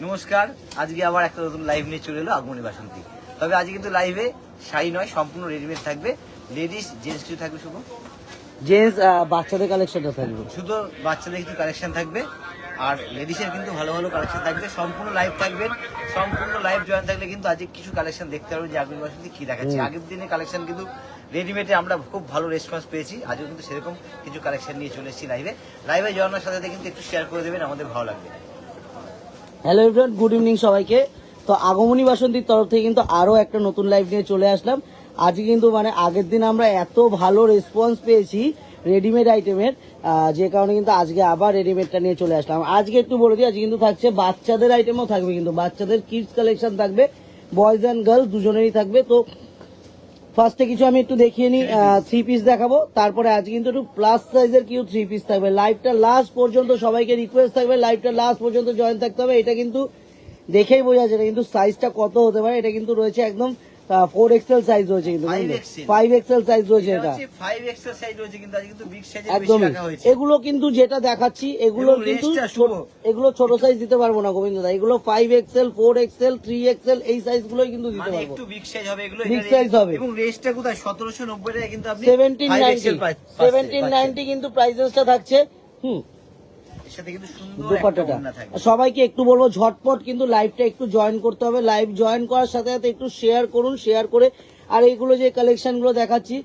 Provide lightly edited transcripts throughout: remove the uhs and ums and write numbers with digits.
নমস্কার, আজকে আবার একটা নতুন লাইভ নিয়ে চলে এলো আগমনী বাসন্তী। তবে আজকে কিন্তু লাইভে শাড়ি নয়, সম্পূর্ণ রেডিমেড থাকবে। লেডিস জেন্টস কিছু থাকবে, শুধু জেন্টস বাচ্চাদের কালেকশনটা থাকবে, শুধু বাচ্চাদের কিছু কালেকশন থাকবে। আর লেডিসের কিন্তু ভালো ভালো কালেকশন থাকবে। সম্পূর্ণ লাইভ থাকবেন, সম্পূর্ণ লাইভ জয়েন থাকলে কিন্তু আজকে কিছু কালেকশন দেখতে পারবেন যে আগমনী বাসন্তী কি দেখাচ্ছে। আগের দিনে কালেকশন কিন্তু রেডিমেডে আমরা খুব ভালো রেসপন্স পেয়েছি। আজও কিন্তু সেরকম কিছু কালেকশন নিয়ে চলে এসেছি লাইভে জয়েনার সাথে কিন্তু একটু শেয়ার করে দেবেন, আমাদের ভালো লাগবে। হ্যালো এভরিওয়ান, গুড ইভিনিং সবাইকে। তো আগমনী বাসন্তীর তরফ থেকে কিন্তু আরো একটা নতুন লাইভ নিয়ে চলে আসলাম। আজকে কিন্তু আগের দিন আমরা এত ভালো রেসপন্স পেয়েছি রেডিমেড আইটেমের, যে কারণে কিন্তু আজকে আবার রেডিমেডটা নিয়ে চলে আসলাম। আজকে একটু বলে দিই, আজকে কিন্তু থাকছে বাচ্চাদের আইটেমও থাকবে, কিন্তু বাচ্চাদের কিডস কালেকশন থাকবে, বয়েজ অ্যান্ড গার্লস দুজনেরই থাকবে। তো ফার্স্টে কিছু আমি একটু দেখিয়ে নিই, থ্রি পিস দেখাবো, তারপরে আজ কিন্তু একটু প্লাস সাইজের কিছু থ্রি পিস থাকবে। লাইভটা লাস্ট পর্যন্ত সবাইকে রিকোয়েস্ট থাকবে, লাইভটা লাস্ট পর্যন্ত জয়েন থাকতে হবে। এটা কিন্তু দেখেই বোঝা যাচ্ছে কিন্তু সাইজটা কত হতে পারে। এটা কিন্তু রয়েছে একদম 4XL সাইজ রয়েছে, কিন্তু 5XL সাইজ রয়েছে। এটা 5XL সাইজ রয়েছে, কিন্তু আজ কিন্তু বিগ সাইজের একদম। বেশি রাখা হয়েছে। এগুলো কিন্তু যেটা দেখাচ্ছি এগুলো কিন্তু এগুলো ছোট সাইজ দিতে পারবো না গোবিন্দ দা, এগুলো 5XL 4XL 3XL এই সাইজ গুলোই কিন্তু দিতে মানে পারবো। একটু বিগ সাইজ হবে এগুলো, বিগ সাইজ হবে। এবং রেঞ্জটা কোথায় 1790 টাকা কিন্তু আপনি 1790 কিন্তু প্রাইসেসটা থাকছে। এর সাথে কিন্তু সুন্দর দুপাট্টাটা একটা থাকবে। সবাইকে একটু বলবো ঝটপট কিন্তু লাইভটা একটু জয়েন করতে হবে। লাইভ জয়েন করার সাথে সাথে একটু শেয়ার করুন, শেয়ার করে আর এইগুলো যে কালেকশন গুলো দেখাচ্ছি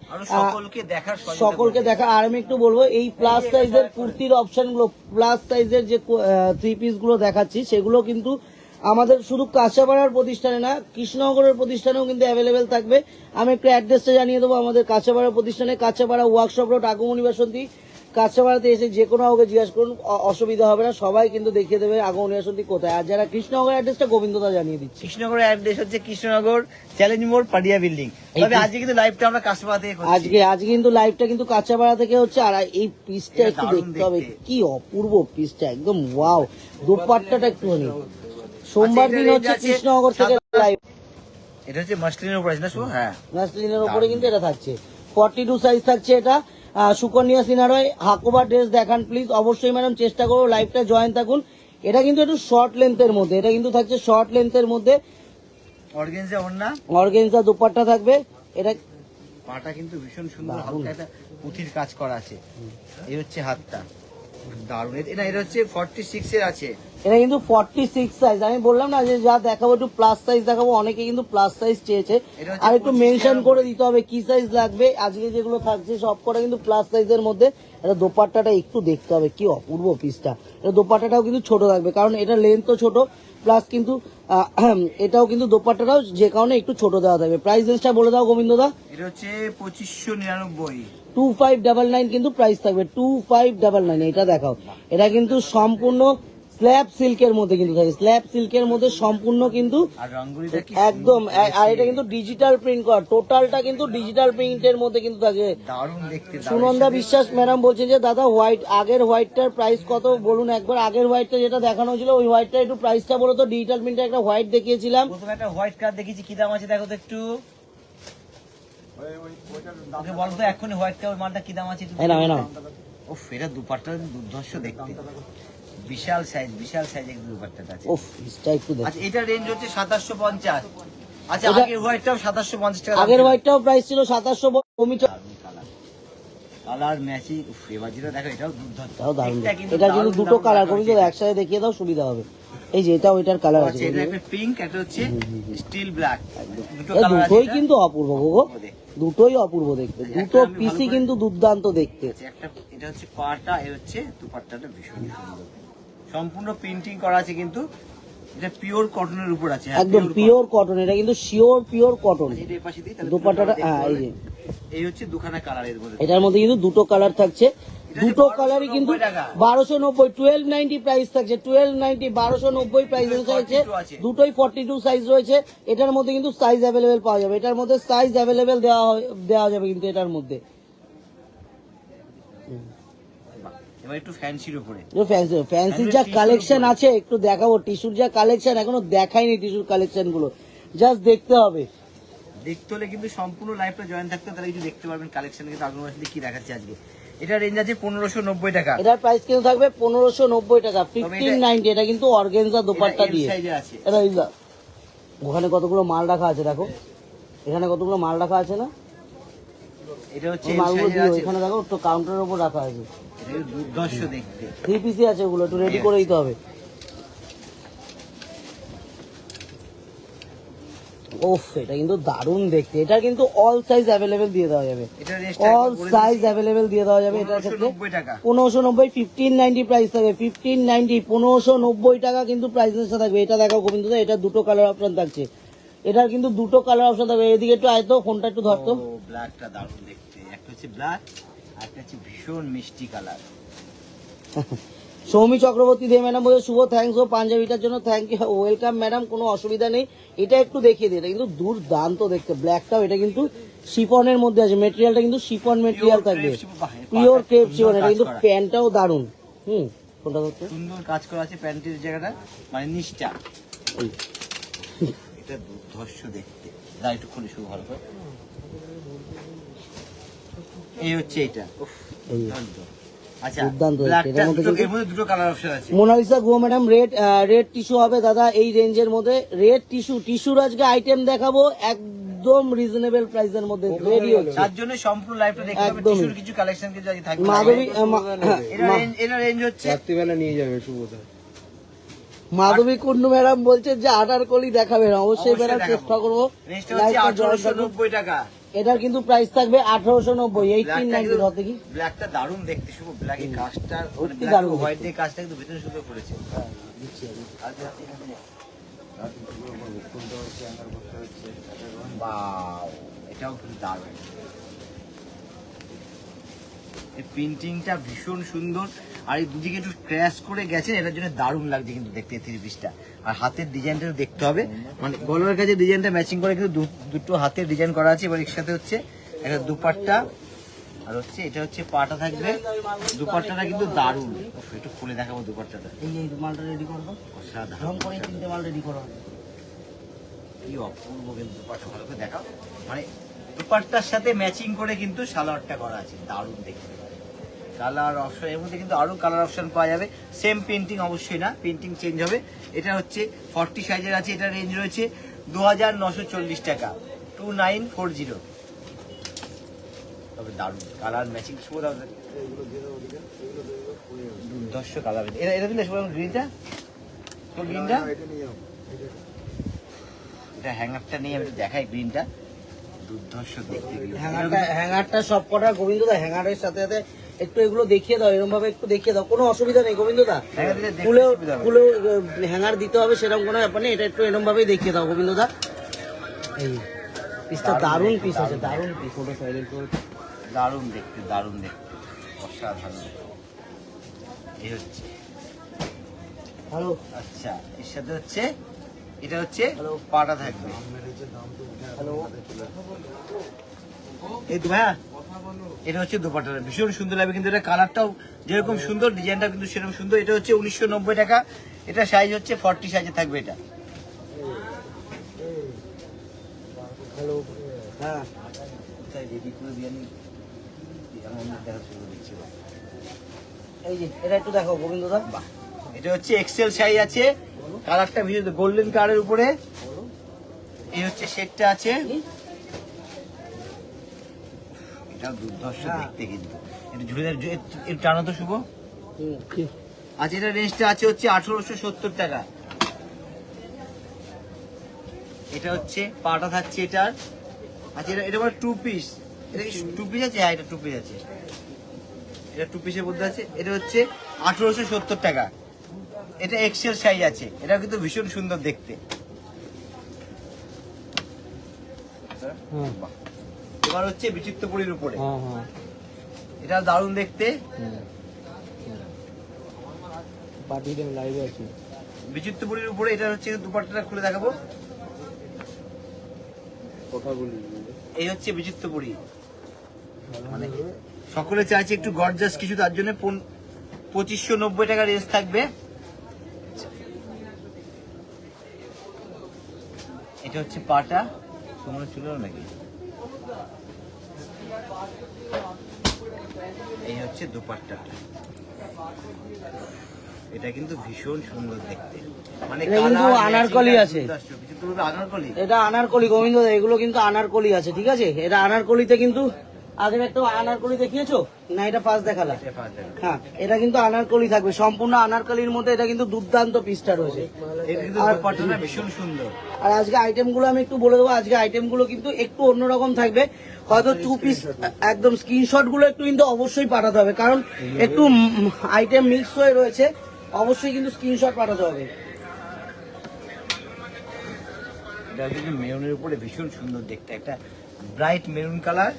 সকলকে দেখা। আর আমি একটু বলবো এই প্লাস সাইজের কুর্তির অপশন গুলো, প্লাস সাইজের যে থ্রি পিস গুলো দেখাচ্ছি সেগুলো কিন্তু আমাদের শুধু কাঁচাপাড়ার প্রতিষ্ঠানে না, কৃষ্ণনগরের প্রতিষ্ঠানেও কিন্তু অ্যাভেলেবেল থাকবে। আমি একটু অ্যাড্রেসটা জানিয়ে দেবো। আমাদের কাঁচাপাড়া প্রতিষ্ঠানে, কাঁচাপাড়া ওয়ার্কশপ রোড, আগমনী বাসন্তী। কাঁচাপাড়াতে এসে যে কোনো কাউকে জিজ্ঞাসা করুন, অসুবিধা হবে না, সবাই কিন্তু দেখিয়ে দেবে আগমনী বাসন্তী কোথায়। আর যারা কৃষ্ণনগরের অ্যাড্রেসটা গোবিন্দদা জানিয়ে দিচ্ছে। কৃষ্ণনগরের অ্যাড্রেস হচ্ছে কৃষ্ণনগর চ্যালেঞ্জ মোড়, পাডিয়া বিল্ডিং। তবে আজকে কিন্তু লাইভটা আমরা কাঁচাপাড়া থেকে করছি। আজকে কিন্তু লাইভটা কিন্তু কাঁচাপাড়া থেকে হচ্ছে। আর এই পিসটা একটু দেখতে হবে, কি অপূর্ব পিসটা, একদম ওয়াও। দোপাট্টাটা একটুখানি। সোমবার দিন হচ্ছে কৃষ্ণনগর থেকে লাইভ। এটা হচ্ছে মাসলিনের উপর আছে না? হ্যাঁ, মাসলিনের উপরে কিন্তু এটা থাকছে। 42 সাইজ থাকছে এটা। সুকন্যা সিনারয় হাকোবা ড্রেস দেখান প্লিজ। অবশ্যই ম্যাডাম চেষ্টা করো, লাইভটা জয়েন থাকুন। এটা কিন্তু একটু শর্ট লেন্থের মধ্যে, এটা কিন্তু থাকছে শর্ট লেন্থের মধ্যে। অর্গানজা ওড়না, অর্গানজা দুপাট্টা থাকবে। এটা পাটা কিন্তু ভীষণ সুন্দর, হালকা একটা পুঁথির কাজ করা আছে। এই হচ্ছে হাতটা, দারুণ। এটা হচ্ছে 46 এর আছে। এটা কিন্তু 46 সাইজ। আমি বললাম না যে যা দেখাবো একটু প্লাস সাইজ দেখাবো, অনেকে কিন্তু প্লাস সাইজ চেয়েছে। আর একটু মেনশন করে দিতে হবে কি সাইজ লাগবে। আজকে যেগুলো থাকছে সব কটা কিন্তু প্লাস সাইজের মধ্যে। এটা দোপাট্টাটা একটু দেখতে হবে, কি অপূর্ব পিসটা। এটা দোপাট্টাটাও কিন্তু ছোট থাকবে, কারণ এটা লেন্থও ছোট, প্লাস কিন্তু এটাও কিন্তু দোপাট্টাটাও যে কারণে একটু ছোট দেওয়া থাকবে। প্রাইস রেঞ্জটা বলে দাও গোবিন্দদা। এটা হচ্ছে 2599। 2599 কিন্তু প্রাইস থাকবে, 2599। এটা দেখাও, এটা কিন্তু সম্পূর্ণ স্ল্যাব সিল্কের মধ্যে কিন্তু থাকে, স্ল্যাব সিল্কের মধ্যে সম্পূর্ণ কিন্তু একদম। আর এটা কিন্তু ডিজিটাল প্রিন্ট করা, টোটালটা কিন্তু ডিজিটাল প্রিন্টের মধ্যে কিন্তু থাকে। দারুণ দেখতে। সুনন্দা বিশ্বাস ম্যাডাম বলছেন যে দাদা হোয়াইট, আগের হোয়াইটটার প্রাইস কত বলুন একবার। আগের হোয়াইটটা যেটা দেখানো ছিল ওই হোয়াইটটা একটু প্রাইসটা বলো তো। ডিজিটাল প্রিন্টের একটা হোয়াইট দেখিয়েছিলাম, প্রথমে একটা হোয়াইট কালার দেখিয়েছি, কি দাম আছে দেখো তো একটু। বলতো এখনই হোয়াইট কালার মালটা কি দাম আছে? উফ, এটা দুপাট্টা দুর্ধর্ষ দেখতে, বিশাল সাইজ এক দুপাট্টাটা আছে। উফ, এটা একটু দেখো। আচ্ছা, এটা রেঞ্জ হচ্ছে 2750। আচ্ছা, আগের হোয়াইটটাও 2750 টাকা। আগের হোয়াইটটাও প্রাইস ছিল 2700। কালার ম্যাচিং, এবার যেটা দেখো এটাও দুর্ধর্ষ। এটা কিন্তু দুটো কালার করি, তো একসাথে দেখিয়ে দাও, সুবিধা হবে। এই যে এটা ওইটার কালার আছে, এটা একটা পিঙ্ক, একটা হচ্ছে স্টিল ব্ল্যাক। দুটোই কিন্তু অপূর্ব গো, দুটোই অপূর্ব দেখতে, দুটো পিসি কিন্তু দুর্দান্ত দেখতে। একটা এটা হচ্ছে পাটা, এর হচ্ছে দুপাট্টাটা ভীষণ সুন্দর, সম্পূর্ণ প্রিন্টিং করা আছে, কিন্তু এটা পিওর কটনের উপর আছে, একদম পিওর কটন। এটা কিন্তু শিওর পিওর কটন। দুপাট্টাটা এই যে এই হচ্ছে দুখানা কালার এর মধ্যে। এটার মধ্যে কিন্তু দুটো কালার থাকছে, দুটো কালারই কিন্তু 1290, 1290 প্রাইস থাকছে, 1290, 1290 প্রাইস থাকছে। দুটোই 42 সাইজ রয়েছে। এটার মধ্যে কিন্তু সাইজ অ্যাভেলেবেল পাওয়া যাবে, এটার মধ্যে সাইজ অ্যাভেলেবেল দেওয়া যাবে কিন্তু এটার মধ্যে। এবার একটু ফ্যান্সির উপরে, ফ্যান্সির যা কালেকশন আছে একটু দেখাবো। টিস্যুর যা কালেকশন এখনো দেখাইনি, টিস্যুর কালেকশন গুলো জাস্ট দেখতে হবে। দেখতে হলে কিন্তু সম্পূর্ণ লাইভটা জয়েন থাকতে, তাহলে কিছু দেখতে পারবেন কালেকশন কিন্তু আগমনী বাসন্তী কি দেখাচ্ছে আজকে। এটা রেঞ্জ আছে 1590 টাকা। এটার প্রাইস কিন্তু থাকবে 1590 টাকা, 1590। এটা কিন্তু অর্গানজা দোপাট্টা দিয়ে। সাইজে আছে। এটা এই যা- ওখানে কতগুলো মাল রাখা আছে দেখো, এখানে কতগুলো মাল রাখা আছে না, এটা হচ্ছে ওই এল মালগুলো সাইজে দিও আছে। এখানে দেখো, তো কাউন্টারের উপর রাখা আছে। এটা দুর্ধর্ষ দেখতে। 3 পিসি আছে, ওগুলো একটু রেডি করে দিতে হবে। ওফ, এটা কিন্তু দারুণ দেখতে। এটা কিন্তু অল সাইজ অ্যাভেলেবেল দিয়ে দেওয়া যাবে, এটা রেঞ্জ অল সাইজ অ্যাভেলেবেল দিয়ে দেওয়া যাবে। এটার ক্ষেত্রে 1590 টাকা। 1590, 1590 প্রাইস থাকবে, 1590, 1590 টাকা কিন্তু প্রাইস থাকবে। এটা দেখো গোবিন্দদা, এটা দুটো কালার অপশন থাকছে। এটার কিন্তু দুটো কালার অপশন থাকবে। এদিকে একটু আয়তো, ফোনটা একটু ধরতো। ও ব্ল্যাকটা দারুণ দেখতে। একটা হচ্ছে ব্ল্যাক, আর একটা হচ্ছে ভীষণ মিষ্টি কালার। সৌমি চক্রবর্তী দে ম্যাডাম বলে শুভ থ্যাঙ্কস ও পাঞ্জাবিটার জন্য থ্যাংক ইউ, ওয়েলকাম ম্যাডাম, কোনো অসুবিধা নেই। এটা একটু দেখিয়ে দিই, এটা কিন্তু দুর্দান্ত দেখতে। ব্ল্যাকটাও এটা কিন্তু শিফনের মধ্যে আছে, মেটেরিয়ালটা কিন্তু শিফন মেটেরিয়াল থাকবে, পিওর ক্রেপ শিফন। এটা কিন্তু প্যান্টটাও দারুণ। কোনটা ধরতে সুন্দর কাজ করা আছে প্যান্টের জায়গাটা, মানে নিচটা। এই। এটা দুর্ধর্ষ দেখতে। দা একটু খুলে শুরু ভালো করে। এই হচ্ছে এটা। উফ, এই। দুর্দান্ত। আচ্ছা, দুর্দান্ত দেখতে। ব্ল্যাকটা এটার মধ্যে দুটো, কিন্তু- এর মধ্যে দুটো কালার অপশন আছে। মোনালিসা গো ম্যাডাম, রেড টিস্যু হবে দাদা এই রেঞ্জের মধ্যে। রেড টিস্যুর আজকে আইটেম দেখাবো একদম রিজনেবল প্রাইসের মধ্যে রেডি হচ্ছে। তার জন্য সম্পূর্ণ লাইভটা দেখতে হবে। একদমই। টিস্যুর কিছু কালেকশন কিছু আজ থাকবে। মাধবী এটা রেঞ্জ হচ্ছে রাত্রিবেলা নিয়ে যাবে শুভদা। মাধবী কুন্ডু ম্যাডাম বলছে যে আনারকলি দেখাবেন, অবশ্যই অবশ্যই ম্যাডাম দেখাবো। চেষ্টা করবো। রেঞ্জটা হচ্ছে লাইভটা join করবো। 1890 টাকা। এটার কিন্তু প্রাইস থাকবে 1890, 1890 ধর দেখি। ব্ল্যাকটা দারুণ দেখতে, শুভ ব্ল্যাক এর কাজটা, সত্যি ব্ল্যাক দারুণ ও দেখতে। হোয়াইট দিয়ে কাজটা কিন্তু ভীষণ সুন্দর করেছে। বাও, এটাও কিন্তু দারুণ। এই প্রিন্টিংটা ভীষণ সুন্দর, আর এই দুদিকে একটু ক্র্যাশ করে গেছে, এটার জন্য দারুণ লাগছে কিন্তু দেখতে এই 3 পিসটা। আর হাতের ডিজাইনটা দেখতে হবে, মানে গলার কাছে ডিজাইনটা ম্যাচিং করে কিন্তু দুটো হাতের ডিজাইন করা আছে। এবার এর সাথে হচ্ছে একটা দুপাট্টা, আর হচ্ছে এটা হচ্ছে পাটা থাকবে। দুপাট্টাটা কিন্তু দারুণ। উফ, একটু খুলে দেখাবো দুপাট্টাটা। এই যে মালটা রেডি করবো, অসাধারণ। ঢং করে 3টে মাল রেডি করা হবে। কি অপূর্ব কিন্তু দুপাট্টা, ভালো করে দেখাও। মানে দুপাট্টার সাথে ম্যাচিং করে কিন্তু সালোয়ারটা করা আছে, দারুণ দেখতে। কালার অপশন, এর মধ্যে কিন্তু আরো কালার অপশন পাওয়া যাবে। সেম প্রিন্টিং অবশ্যই না, প্রিন্টিং চেঞ্জ হবে। এটা হচ্ছে 40 সাইজের আছে। এটা রেঞ্জ রয়েছে 2940 টাকা, 2940। তবে দারুণ কালার ম্যাচিং, দুর্ধর্ষ কালার। এটা দিলে গ্রিনটা, তো গ্রিনটা, এটা হ্যাঙ্গারটা নিয়ে আমি একটু দেখাই। গ্রিনটা দুর্ধর্ষ দেখতে। হ্যাঙ্গারটা সব কটা গোবিন্দদা, হ্যাঙ্গারের সাথে সাথে একটু এগুলো দেখিয়ে দাও, এরকম ভাবে একটু দেখিয়ে দাও, কোনো অসুবিধা নেই গোবিন্দদা। হ্যাঙ্গার দিলে দেখতে খুলেও সুবিধা হবে। খুলেও হ্যাঙ্গার দিতে হবে সেরকম কোনো ব্যাপার নেই। এটা একটু এরকম ভাবেই দেখিয়ে দাও গোবিন্দদা। এই পিসটা দারুণ পিস আছে, দারুণ পিস। ওটা সাইলেন্ট করে দারুণ দেখতে, দারুণ দেখতে, অসাধারণ। এই হচ্ছে হ্যালো। আচ্ছা, এর সাথে হচ্ছে এটা হচ্ছে হ্যালো। পাটা থাকবে। হ্যালো। এই তো ভাইয়া, এটা হচ্ছে দোপাট্টাটা ভীষণ সুন্দর লাগবে, কিন্তু এটা কালারটাও যেরকম সুন্দর, ডিজাইনটা কিন্তু সেরকম সুন্দর। এটা হচ্ছে 1990 টাকা। এটা সাইজ হচ্ছে 40 সাইজে থাকবে। এটা হ্যালো। হ্যাঁ, কোথায় রেডি করে দিয়ে আমি দেখা শুরু করছি। এই যে এটা একটু দেখো গোবিন্দদা। বাহ, এটা হচ্ছে এক্সেল সাইজ আছে। কালারটা ভীষণ গোল্ডেন কালারের উপরে। এই হচ্ছে সেটটা আছে। এটা দুর্ধর্ষ দেখতে কিন্তু। এটা ঝুলে একটু টানো তো শুভ। আচ্ছা, এটা রেঞ্জটা আছে হচ্ছে 1870 টাকা। এটা হচ্ছে পাটা থাকছে এটার। আচ্ছা, এটা মানে 2 পিস। এটা কি 2 পিস আছে? হ্যাঁ, এটা 2 পিস আছে। এটা 2 পিসের মধ্যে আছে। এটা হচ্ছে 1870 টাকা। এটা এক্সেল সাইজ আছে। এটা কিন্তু ভীষণ সুন্দর দেখতে। হ্যাঁ বাহ। এবার হচ্ছে বিচিত্রপুরীর উপরে। হ্যাঁ হ্যাঁ। এটা দারুণ দেখতে। পার্টিতে লাইভে আছি। বিচিত্রপুরীর উপরে এটা হচ্ছে দুপাট্টাটা খুলে দেখাবো। কথা বলি এই হচ্ছে বিচিত্রপুরী। মানে সকলে চাইছে একটু গর্জাস কিছু, তার জন্য 2590 টাকা রেঞ্জ থাকবে। এটা হচ্ছে পাটা, তোমরা চলে নাকি? এই হচ্ছে দুপাট্টাটা, এটা কিন্তু ভীষণ সুন্দর দেখতে, মানে এটা কিন্তু colour, আনারকলি matching আছে। কিছু তো বলবে আনারকলি। এটা আনারকলি গোবিন্দ দা, এগুলো কিন্তু আনারকলি আছে, ঠিক আছে? এটা আনারকলিতে কিন্তু আগের একটা আনারকলি দেখিয়েছো না, এটা ফার্স্ট দেখালা? এটা পাওয়া যাবে। হ্যাঁ, এটা কিন্তু আনারকলি থাকবে, সম্পূর্ণ আনারকলির মধ্যে। এটা কিন্তু দুর্দান্ত পিসটা রয়েছে। এর কিন্তু দুপাট্টাটা ভীষণ সুন্দর। আর আজকে আইটেমগুলো আমি একটু বলে দেবো, আজকে আইটেমগুলো কিন্তু একটু অন্যরকম থাকবে। হয়তো 2 পিস একদম স্ক্রিনশট গুলো একটু কিন্তু অবশ্যই পাঠাতে হবে, কারণ একটু আইটেম মিক্স হয়ে রয়েছে, অবশ্যই কিন্তু স্ক্রিনশট পাঠাতে হবে। এটা কিন্তু মেরুনের উপরে ভীষণ সুন্দর দেখতে, একটা ব্রাইট মেরুন কালার।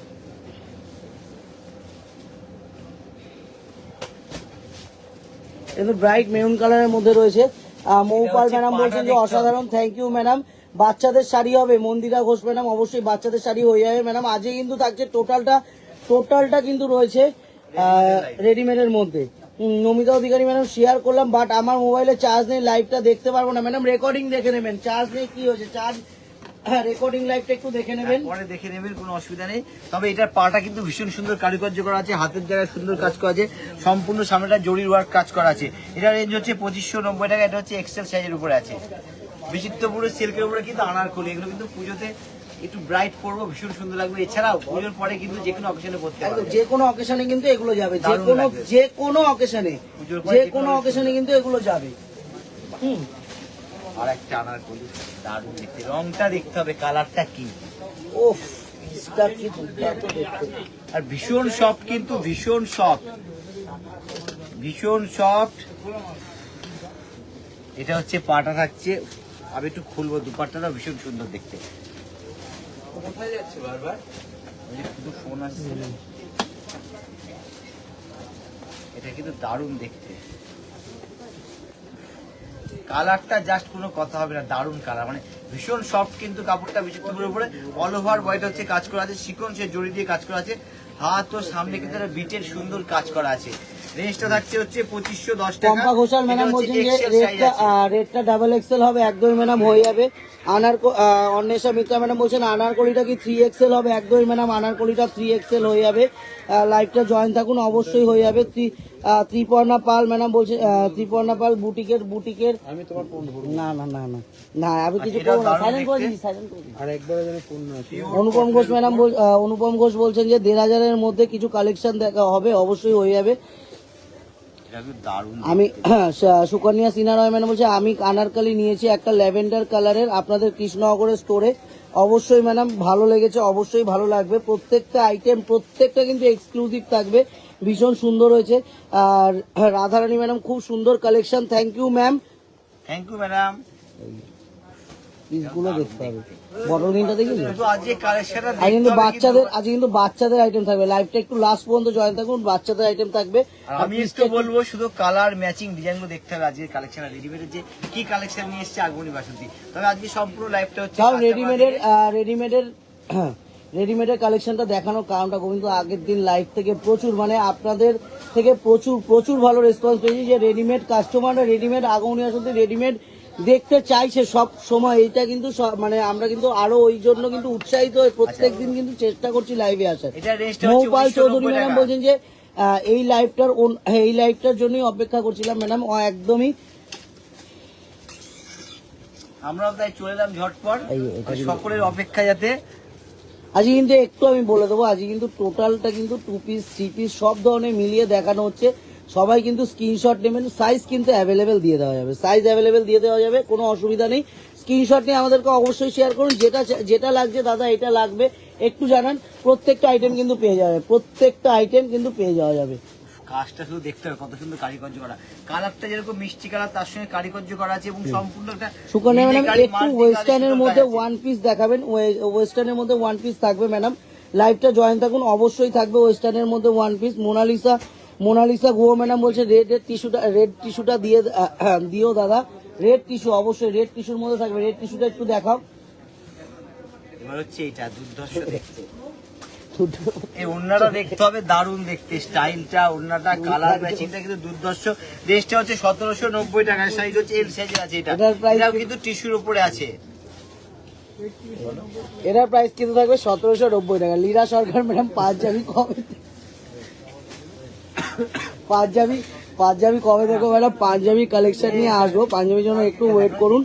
কিন্তু ব্রাইট মেরুন কালারের মধ্যে রয়েছে। মৌপাল হচ্ছে ম্যাডাম পাটা বলছেন যে দেখতে অসাধারণ, থ্যাংক ইউ ম্যাডাম। বাচ্চাদের শাড়ি হবে মন্দিরা ঘোষ ম্যাডাম, অবশ্যই বাচ্চাদের শাড়ি হয়ে যাবে ম্যাডাম। আজকে কিন্তু থাকছে টোটালটা কিন্তু রয়েছে রেডিমেডের মধ্যে। নমিতা অধিকারী ম্যাডাম শেয়ার করলাম, বাট আমার মোবাইলে চার্জ নেই, লাইভটা দেখতে পারবো না ম্যাডাম। রেকর্ডিং দেখে নেবেন, চার্জ নেই কি হয়েছে, চার্জ রেকর্ডিং লাইভটা একটু দেখে নেবেন। পরে দেখে নেবেন, কোনো অসুবিধা নেই। তবে এটার পাটা কিন্তু ভীষণ সুন্দর কারুকার্য করা আছে, হাতের জায়গায় সুন্দর কাজ করা আছে, সম্পূর্ণ সামনেটা জরির ওয়ার্ক কাজ করা আছে। এটা রেঞ্জ হচ্ছে 2590 টাকা। এটা হচ্ছে এক্সেল সাইজের উপরে আছে, বিচিত্রপুরের সিল্কের উপরে কিন্তু আনারকলি। এগুলো কিন্তু পুজোতে একটু ব্রাইট পরবো, ভীষণ সুন্দর লাগবে। এছাড়াও পুজোর পরে কিন্তু যে কোনো অকেশনে পড়তে একদম পারবে। যে কোনো অকেশনে কিন্তু এগুলো যাবে, দারুণ লাগবে। যে কোনো অকেশনে, পুজোর পরে যে যে কোনো কোনো অকেশনে কিন্তু এগুলো যাবে। হুম, আর একটা আনারকলি, দারুণ দেখতে। রংটা দেখতে হবে, কালারটা কি। ওফ, পিসটা কি দুর্দান্ত দেখতে। আর ভীষণ সফট, কিন্তু ভীষণ সফট, ভীষণ সফট। এটা হচ্ছে পাটা থাকছে, আমি একটু খুলবো, দুপাট্টাটা ভীষণ সুন্দর দেখতে। কোথায় যাচ্ছে বারবার? ওই যে শুধু ফোন আসছে। এটা কিন্তু দারুণ দেখতে, কালারটা জাস্ট কোনো কথা হবে না, দারুণ কালার, মানে ভীষণ সফট। কিন্তু কাপড়টা বিচিত্রপুরের উপরে অল ওভার হোয়াইট হচ্ছে কাজ করা আছে, সিকোয়েন্স এর জড়ি দিয়ে কাজ করা আছে, হাত ও সামনে কিন্তু একটা বিটের সুন্দর কাজ করা আছে। রেঞ্জটা থাকছে হচ্ছে 2510 টাকা। পম্পা ঘোষাল ম্যাডাম এটা হচ্ছে বলছেন যে XL size আছে। রেটটা ডাবল এক্সেল হবে, একদমই ম্যাডাম হয়ে যাবে। অন্বেষা মিত্রা ম্যাডাম বলছেন আনারকলিটা কি 3XL হবে, একদমই ম্যাডাম আনারকলিটা 3XL হয়ে যাবে। লাইভটা জয়েন থাকুন, অবশ্যই হয়ে যাবে। ত্রিপর্ণা পাল ম্যাডাম বলছে, ত্রিপর্ণা পাল বুটিকের আমি তোমার ফোন ধরবো না না না না না, আমি কিছু এটাও করবো না, দারুণ সাইলেন্ট করে দেখতে। দিই, সাইলেন্ট করে দিই। আর একবারে যেন ফোন না আসে। অনুপম ঘোষ ম্যাডাম অনুপম ঘোষ বলছেন যে 1500-এর মধ্যে কিছু কালেকশন দেখা হবে, অবশ্যই হয়ে যাবে। এটা কিন্তু দারুণ আমি সুকন্যা সিনহা রয় ম্যাডাম বলছে আমি আনারকলি নিয়েছি একটা ল্যাভেন্ডার কালারের আপনাদের কৃষ্ণনগরের স্টোরে। অবশ্যই ম্যাডাম ভালো লেগেছে, অবশ্যই ভালো লাগবে। প্রত্যেকটা আইটেম প্রত্যেকটা কিন্তু এক্সক্লুসিভ থাকবে, ভীষণ সুন্দর হয়েছে। আর রাধারানী ম্যাডাম খুব সুন্দর collection, thank you ma'am. Thank you madam. পিসগুলো দেখতে হবে, বটল গ্রিনটা দেখেছি। শুধু আজকে কালেকশনটা আজ কিন্তু দেখতে হবে, বাচ্চাদের আজকে কিন্তু বাচ্চাদের আইটেম থাকবে, লাইভটা একটু লাস্ট পর্যন্ত জয়েন থাকুন, বাচ্চাদের আইটেম থাকবে। আর আমি একটু বলবো, শুধু কালার ম্যাচিং ডিজাইনগুলো দেখতে হবে। আজকের কালেকশন রেডিমেডের যে কি কালেকশন নিয়ে এসেছে আগমনী বাসন্তী। তবে আজকে সম্পূর্ণ লাইভটা হচ্ছে কারণ রেডিমেডের কালেকশনটা দেখানোর কারণটা গোবিন্দ, আগের দিন লাইভ থেকে প্রচুর, মানে আপনাদের থেকে প্রচুর ভালো রেসপন্স পেয়েছি যে রেডিমেড কাস্টমাররা, রেডিমেড আগমনী বাসন্তী রেডিমেড দেখতে চাইছে সব সময়। এইটা কিন্তু মানে আমরা কিন্তু আরো ওই জন্য কিন্তু উৎসাহিত হয়ে প্রত্যেক দিন কিন্তু চেষ্টা করছি লাইভে আসার। এটা রেঞ্জটা হচ্ছে মৌপাল চৌধুরী 1990 ম্যাডাম টাকা। বলছেন যে এই লাইভটার জন্যই অপেক্ষা করছিলাম ম্যাডাম, একদমই। আমরাও তাই চলে এলাম ঝটপট, এটা কিন্তু- সকলের অপেক্ষা যাতে। আজকে কিন্তু একটু আমি বলে দেবো, আজকে কিন্তু টোটালটা কিন্তু 2 পিস 3 পিস সব ধরনের মিলিয়ে দেখানো হচ্ছে। সবাই কিন্তু স্ক্রিনশট নেবেন, সাইজ কিন্তু অ্যাভেলেবেল দিয়ে দেওয়া যাবে, সাইজ অ্যাভেলেবেল দিয়ে দেওয়া যাবে, কোনো অসুবিধা নেই। স্ক্রিনশট নিয়ে আমাদেরকে অবশ্যই শেয়ার করুন, যেটা লাগছে দাদা এটা লাগবে একটু জানান। প্রত্যেকটা আইটেম কিন্তু পেয়ে যাবে, প্রত্যেকটা আইটেম কিন্তু পেয়ে যাওয়া যাবে। কাজটা শুধু দেখতে হবে কত সুন্দর কারিগর্য করা, কালারটা যেরকম মিষ্টি কালার তার সঙ্গে কারিগর্য করা আছে এবং সম্পূর্ণ একটা সুকন্যা ম্যাডাম মিনিকারি একটু মাল্টি ওয়েস্টার্নের কালেকশন মধ্যে আছে। ওয়ান পিস দেখাবেন, ওয়েস্টার্নের মধ্যে ওয়ান পিস থাকবে ম্যাডাম। লাইভটা জয়েন থাকুন, অবশ্যই থাকবে ওয়েস্টার্নের মধ্যে one piece. Monalisa Guha madam বলছে রেড টিস্যুটা দিও দাদা, রেড টিস্যু অবশ্যই রেড টিস্যুর মধ্যে থাকবে, রেড টিস্যুটা একটু দেখাও। এবার হচ্ছে এটা দুর্ধর্ষ দেখতে, এই ওড়নাটা দেখতে হবে, দারুণ দেখতে স্টাইলটা, ওড়নাটা কালার ম্যাচিংটা কিন্তু দুর্ধর্ষ। রেঞ্জটা হচ্ছে 1790 টাকা, সাইজ হচ্ছে এল সাইজের আছে এটা। এটার price এটাও কিন্তু টিস্যুর উপরে আছে। এটার প্রাইস কিন্তু থাকবে 1790 টাকা। লীরা সরকার ম্যাডাম পাঞ্জাবি কবে পাঞ্জাবি কবে দেখো ম্যাডাম? পাঞ্জাবি কালেকশন নিয়ে আসবো, পাঞ্জাবির জন্য একটু ওয়েট করুন।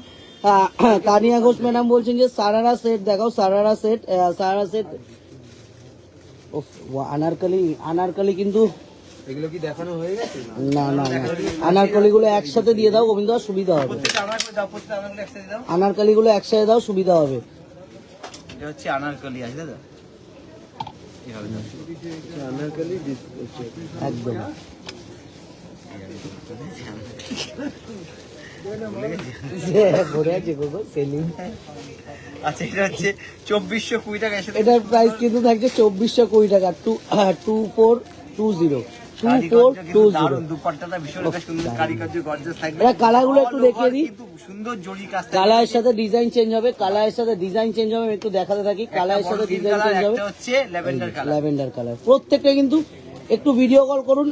তানিয়া ঘোষ ম্যাডাম বলছেন যে সারারা সেট দেখাও, সারারা সেট। আনারকলি কিন্তু এগুলো কি দেখানো হয়ে গেছে? না, আনারকলি গুলো একসাথে দিয়ে দাও গোবিন্দ, সুবিধা হবে। আনারকলি গুলো একসাথে দাও, সুবিধা হবে। এটা হচ্ছে আনারকলি আছে দাদা, এইভাবে দাও। আনারকলি একদম ভরে আছে গো সেলিং। আচ্ছা এটা হচ্ছে 2420 টাকা। এটার প্রাইস কিন্তু থাকছে 2420 টাকা। 2420 দারুণ দুপাট্টাটা ভীষণ একটা সুন্দর কারিগরি গর্জিয়াস থাকবে। এটা কালার গুলো একটু দেখিয়ে দিই। কিন্তু সুন্দর জরি কাজ থাকবে। কালারের সাথে ডিজাইন চেঞ্জ হবে, কালারের সাথে ডিজাইন চেঞ্জ হবে। আমি একটু দেখাতে থাকি। কালারের সাথে ডিজাইন চেঞ্জ হবে। একটা হচ্ছে ল্যাভেন্ডার কালার। ল্যাভেন্ডার কালার প্রত্যেকটা কিন্তু একটু ভিডিও কল করুন।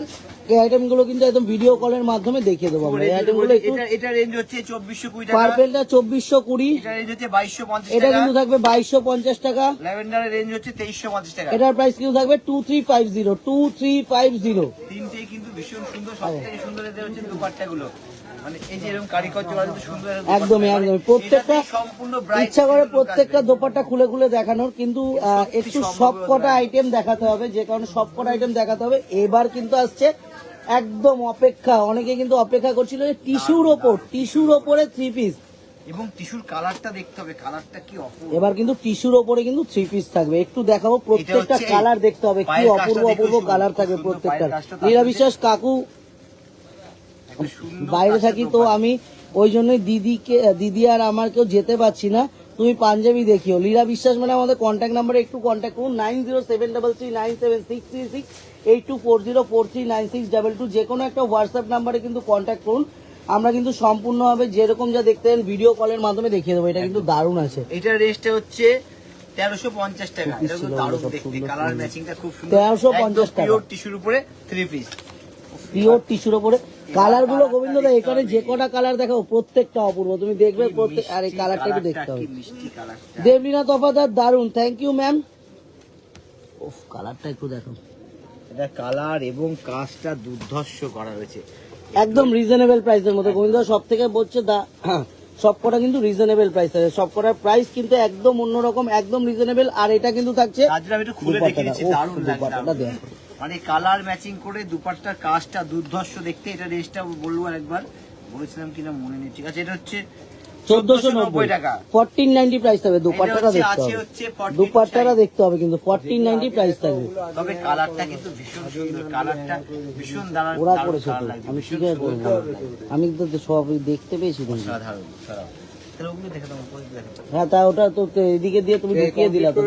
এই আইটেম গুলো কিন্তু একদম ভিডিও কলের মাধ্যমে দেখিয়ে দেবো আমরা। এই আইটেম গুলো একটু এটা রেঞ্জ হচ্ছে 2420 টাকা। পার্পেলটা 2420, এটা রেঞ্জ হচ্ছে 2250 এটা টাকা। কিন্তু থাকবে 2250 টাকা। ল্যাভেন্ডারের রেঞ্জ হচ্ছে 2350 টাকা। এটার প্রাইস কিন্তু থাকবে 2350। তিনটেই কিন্তু ভীষণ সুন্দর, সবথেকে সুন্দর এদের হচ্ছে দুপাট্টাগুলো। মানে এই যে এরকম কারিগর জোড়া কিন্তু সুন্দর এদের একদমই দুপাট্টা। একদমই প্রত্যেকটা এটাতে সম্পূর্ণ ব্রাইট ইচ্ছা করে প্রত্যেকটা দোপাট্টা খুলে খুলে দেখানোর, কিন্তু একটু সব কটা আইটেম দেখাতে হবে, যে কারণে সব কটা আইটেম দেখাতে হবে। এবার কিন্তু আসছে একদম অপেক্ষা, অনেকে কিন্তু অপেক্ষা করছিল যে টিস্যুর ওপরে 3 পিস, এবং টিস্যুর কালারটা দেখতে হবে, কালারটা কি অপূর্ব। এবার কিন্তু টিস্যুর ওপরে কিন্তু 3 পিস থাকবে। একটু দেখাবো প্রত্যেকটা হচ্ছে কালার দেখতে হবে, কি পায়ের অপূর্ব কাজটা অপূর্ব দেখুন, কালার থাকবে সুন্দর প্রত্যেকটা। পায়ের কাজটা নীরা বিশ্বাস কাকু একটা সুন্দর বাইরে কাজটা থাকি তো আমি, ওই জন্যই দিদি আর আমার কেউ যেতে পারছি না। তুমি পাঞ্জাবি দেখিও। লীরা বিশ্বাস মানে আমাদের কন্ট্যাক্ট নাম্বারে একটু কন্ট্যাক্ট করুন 9073397636 8240439622। যে কোনো একটা হোয়াটসঅ্যাপ নাম্বারে কিন্তু কন্ট্যাক্ট করুন। আমরা কিন্তু সম্পূর্ণভাবে যেরকম যা দেখতে চান ভিডিও কলের মাধ্যমে দেখিয়ে দেবো। এটা কিন্তু দারুণ আছে। এটার রেটটা হচ্ছে 1350 টাকা। এটা কিন্তু দারুণ দেখতে, কালার ম্যাচিংটা খুব সুন্দর। 1350 টাকা। পিওর টিস্যুর উপরে 3 পিস। পিওর টিস্যুর ওপরে কালার গুলো গোবিন্দ দা এখানে যে কটা কালার দেখাবো প্রত্যেকটা অপূর্ব। তুমি দেখবে প্রত্যেক, আর এই কালারটা একটু দেখতে হবে। মিষ্টি কালারটা। দেবলীনা তফাদার দারুণ, থ্যাংক ইউ ম্যাম। ওফ কালারটা একটু দেখো, এটা কালার এবং কাজটা দুর্ধর্ষ করা হয়েছে। একদম রিজনেবল প্রাইসের মধ্যে গোবিন্দ সব থেকে বলছে সব কটা কিন্তু রিজনেবল প্রাইস আছে। সব কটার প্রাইস কিন্তু একদম অন্যরকম, একদম রিজনেবল। আর এটা কিন্তু থাকছে কাজটা আমি একটু খুলে দেখিয়ে দিচ্ছি, দারুণ দুপাট্টাটা লাগবে। দেখো, মানে কালার ম্যাচিং করে দুপাট্টার কাজটা দুর্ধর্ষ দেখতে। এটা রেটটা বলবো আর একবার, বলেছিলাম কিনা মনে নেই। ঠিক আছে, এটা হচ্ছে 1490 টাকা। 1490 প্রাইস থাকবে। দুপাট্টাটা এটা দেখতে আছে হবে, হচ্ছে 40 দুপাট্টাটা দেখতে হবে কিন্তু 1490 প্রাইস থাকবে। তবে কালারটা কিন্তু ভীষণ সুন্দর, কালারটা ভীষণ দারুণ। ওরা করেছে তো, আমি কি করে করবো? আমি তো সব দেখতে পেয়েছি কিন্তু। সাধারণ তাহলে ওগুলো দেখে দাও, উপরে দেখে দাও। হ্যাঁ তা ওটা তো এদিকে দিয়ে তুমি ঢুকিয়ে দিলা তো,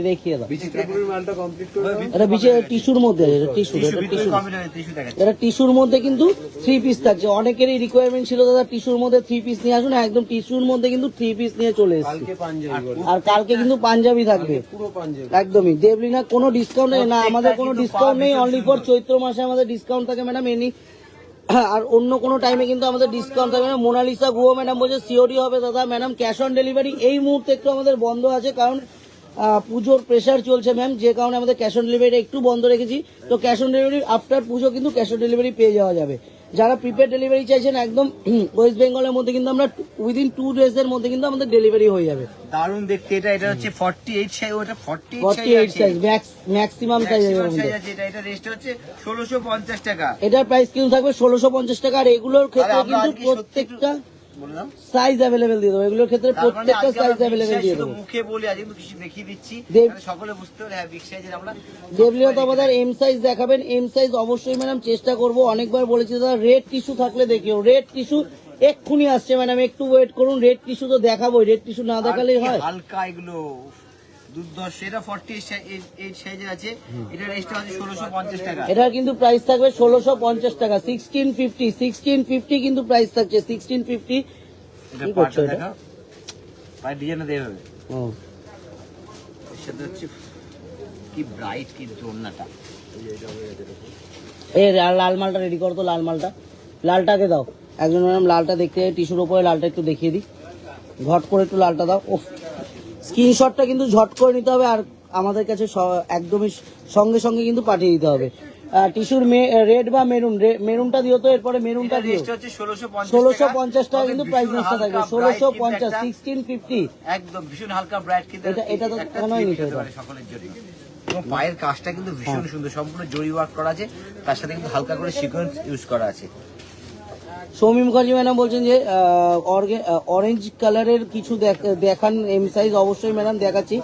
দেখিয়ে দাও। বিচিত্রপুরের মালটা কমপ্লিট করে দাও। এটা বিশেষ টিস্যুর মধ্যে, এটা টিস্যু, টিস্যু এটা ভিতরে টিস্যু, কম্বিনেশন টিস্যু দেখাচ্ছে। এটা টিস্যুর মধ্যে কিন্তু 3 পিস থাকছে। অনেকেরই রিকোয়ারমেন্ট ছিল দাদা টিস্যুর মধ্যে 3 পিস নিয়ে আসুন, একদম টিস্যুর মধ্যে কিন্তু 3 পিস নিয়ে চলে এসেছি। কালকে পাঞ্জাবি বলে, আর কালকে কিন্তু পাঞ্জাবি থাকবে পুরো পাঞ্জাবি। একদমই। দেবলীনা কোনো ডিসকাউন্ট নেই না, আমাদের কোনো ডিসকাউন্ট নেই। অনলি ফর চৈত্র মাসে আমাদের ডিসকাউন্ট থাকে ম্যাডাম, এনি আর অন্য কোনো টাইমে কিন্তু আমাদের ডিসকাউন্ট থাকবে না। মোনালিসা গুহ ম্যাডাম বলছে সিওডি হবে দাদা। ম্যাডাম ক্যাশ অন ডেলিভারি এই মুহূর্তে একটু আমাদের বন্ধ আছে, কারণ পুজোর প্রেসার চলছে ম্যাম, যে কারণে আমাদের ক্যাশ অন ডেলিভারি একটু বন্ধ রেখেছি। তো ক্যাশ অন ডেলিভারি আফটার পুজো কিন্তু ক্যাশ অন ডেলিভারি পেয়ে যাওয়া যাবে। যারা প্রিপেড ডেলিভারি চাইছেন একদম ওয়েস্ট বেঙ্গলের মধ্যে কিন্তু আমরা উইদিন 2 days এর মধ্যে কিন্তু আমাদের ডেলিভারি হয়ে যাবে। দারুণ দেখতে। এটা হচ্ছে 48 সাইজ, ওটা 48 48 সাইজ ম্যাক্সিমাম সাইজ সাইজ আছে। আছে। এটা রেটটা হচ্ছে 1650 টাকা। এটার প্রাইস কিন্তু থাকবে 1650 টাকা। আর এগুলোর ক্ষেত্রে আমরা কিন্তু আজকে প্রত্যেকটা বললাম সাইজ অ্যাভেলেবেল দিয়ে দেবো। এগুলোর ক্ষেত্রে প্রত্যেকটা সাইজ অ্যাভেলেবেল দিয়ে দেবো। মুখে বলি, আজ কিন্তু কিছু দেখিয়ে দিচ্ছি, সকলে বুঝতে পারে। হ্যাঁ, বিগ সাইজের আমরা দেবলীনা তো আমাদের এম সাইজ দেখাবেন। এম সাইজ অবশ্যই ম্যাডাম চেষ্টা করব। অনেকবার বলেছি দাদা রেড টিস্যু থাকলে দেখিও। রেড টিস্যু এক্ষুনি আসছে ম্যাডাম, একটু ওয়েট করুন। রেড টিস্যু তো দেখাবো, রেড টিস্যু না দেখালেই হয়। হালকা এগুলো দুর্ধর্ষ। এটা 48 সাইজের আছে। এটা রেটটা আছে 1650 টাকা। এটার কিন্তু প্রাইস থাকবে 1650 টাকা। 1650 কিন্তু প্রাইস থাকছে 1650। এটা কি পাটা করছো এটা? দেখা, পায়ের ডিজাইনটা দেখে হবে। ও, এর সাথে হচ্ছে কি ব্রাইট কিন্তু ওড়নাটা। এই লাল মালটা রেডি করো তো, লাল মালটা, লালটাকে দাও একজন ম্যাডাম। লালটা দেখতে টিস্যুর উপরে লালটা একটু দেখিয়ে দিই, ঝট করে একটু লালটা দাও। ও স্ক্রিনশটটা কিন্তু ঝট করে নিতে হবে, আর আমাদের কাছে একদমই সঙ্গে সঙ্গে কিন্তু পাঠিয়ে দিতে হবে। টিস্যুর রেড বা মেরুন, মেরুনটা দিও তো, এরপরে মেরুনটা দিও। রেটটা হচ্ছে 1650 1650 টাকা কিন্তু প্রাইস লিস্টটা থাকবে, 1650, 1650। একদম ভীষণ হালকা ব্রাইট, কিন্তু এটা তো একটা কেনই gift নিতে হতে পারে সকলের জন্য। এবং পায়ের কাজটা কিন্তু ভীষণ সুন্দর, সম্পূর্ণ জরি ওয়ার্ক করা আছে, তার সাথে কিন্তু হালকা করে সিকোয়েন্স ইউজ করা আছে। সৌমি মুখার্জি ম্যাডাম বলছেন যে অরেঞ্জ কালারের কিছু দেখান এম সাইজ। অবশ্যই ম্যাডাম দেখাচ্ছি,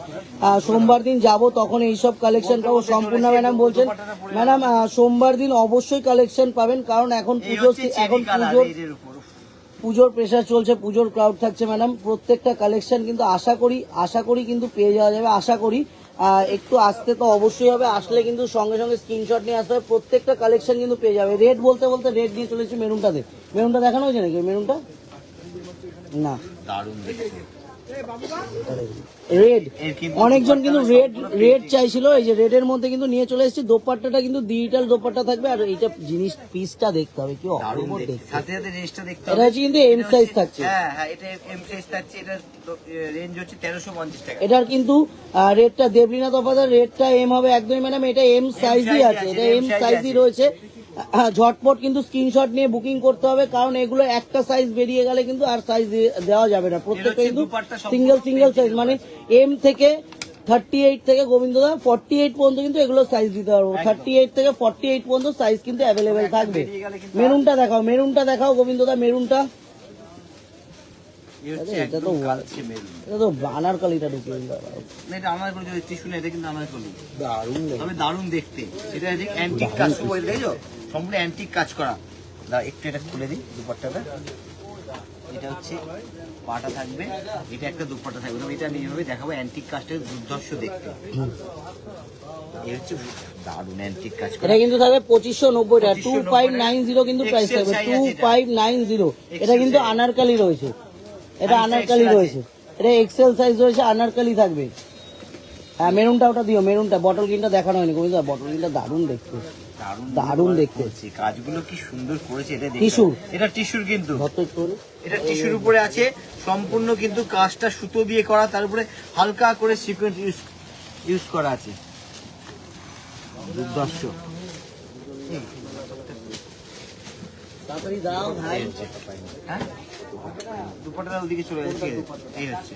সোমবার দিন যাব তখন এইসব কালেকশন পাবো। সম্পূর্ণ ম্যাডাম বলছেন, ম্যাডাম সোমবার দিন অবশ্যই কালেকশন পাবেন, কারণ এখন এই পুজোর হচ্ছে চেরি কালার এর উপর। পুজোর প্রেসার চলছে, পুজোর ক্রাউড থাকছে ম্যাডাম। প্রত্যেকটা কালেকশন কিন্তু আশা করি কিন্তু পেয়ে যাওয়া যাবে, আশা করি। একটু আসতে তো অবশ্যই হবে, আসলে কিন্তু সঙ্গে সঙ্গে স্ক্রিনশট নিয়ে আসতে হবে। প্রত্যেকটা কালেকশন কিন্তু পেয়ে যাবে। রেড বলতে বলতে রেড দিয়ে চলেছি মেরুনটাতে। মেরুনটা দেখানো হয়েছে নাকি মেরুনটা? না, দারুণ দেখতে। রেড। এর কিন্তু অনেকজন কিন্তু রেড চাইছিল, এই যে রেডের মধ্যে কিন্তু নিয়ে চলে এসেছি। দোপাট্টাটা কিন্তু ডিজিটাল দোপাট্টা থাকবে, আর এইটা জিনিস পিসটা দেখতে হবে, কি দারুণ অপূর্ব দেখতে। দেখতে। সাথে সাথে রেঞ্জটা দেখতে এটা হবে। হচ্ছে কিন্তু এম এটা সাইজ হচ্ছে- থাকছে। হ্যাঁ হ্যাঁ, এটা এম সাইজ থাকছে। এটা রেঞ্জ হচ্ছে 1350 টাকা। এটার কিন্তু রেটটা দেবলীনা তফাদার রেটটা এম হবে একদমই ম্যাডাম। এটা এম সাইজই আছে, এটা এম সাইজই রয়েছে। ঝটপট কিন্তু স্ক্রিনশট নিয়ে বুকিং করতে হবে, কারণ এগুলো একটা সাইজ বেরিয়ে গেলে কিন্তু আর সাইজ দেওয়া যাবে না। প্রত্যেকটা কিন্তু সিঙ্গেল সাইজ, মানে এম থেকে 38 থেকে গোবিন্দদা 48 পর্যন্ত কিন্তু এগুলো সাইজ দিতে পারবো। 38 থেকে 48 পর্যন্ত সাইজ কিন্তু অ্যাভেলেবেল থাকবে। মেরুনটা দেখাও গোবিন্দদা, মেরুনটা। এই হচ্ছে এটা তো একদম ওয়াল- কালচে মেরুন। এটা তো আনারকালিটা ঢুকিয়ে দিল। না, এটা আনারকলি যদি টিস্যু না, এটা কিন্তু আনারকলি। দারুণ লাগে। তবে দারুণ দেখতে। এটা হচ্ছে অ্যান্টিক কাজ, শুভ দেখছো, সম্পূর্ণ অ্যান্টিক কাজ করা। দাঁড়া একটু এটা খুলে দিই দুপাট্টাটা। এটা হচ্ছে পাটা থাকবে, এটা একটা দুপাট্টা থাকবে। তবে এটা নিজেভাবে দেখাবো, অ্যান্টিক কাজটা দুর্ধর্ষ দেখতে। এই হচ্ছে দারুণ অ্যান্টিক কাজ করা। এটা কিন্তু থাকবে 2590 টাকা, 2590 কিন্তু প্রাইস থাকবে, 2590। এটা কিন্তু আনারকালি রয়েছে, এটা আনারকালি রয়েছে, এটা এক্সেল সাইজ রয়েছে, আনারকালি থাকবে। হ্যাঁ, মেরুনটা ওটা দিও, মেরুনটা। বটল গ্রিনটা দেখানো হয়নি কিন্তু বটল গ্রিনটা দারুণ দেখতে, দারুণ দেখতে। কাজগুলো কি সুন্দর করেছে, এটা দেখতে টিস্যুর। হবে। এটা টিস্যুর কিন্তু, যত একটু হলে। এটা টিস্যুর উপরে আছে সম্পূর্ণ, কিন্তু কাজটা সুতো দিয়ে করা, তার উপরে হালকা করে সিকোয়েন্স ইউজ করা আছে। দুর্ধর্ষ। তাড়াতাড়ি দাও ভাই। হ্যাঁ, দুপাট্টাটা ওদিকে চলে যাচ্ছে, এই হচ্ছে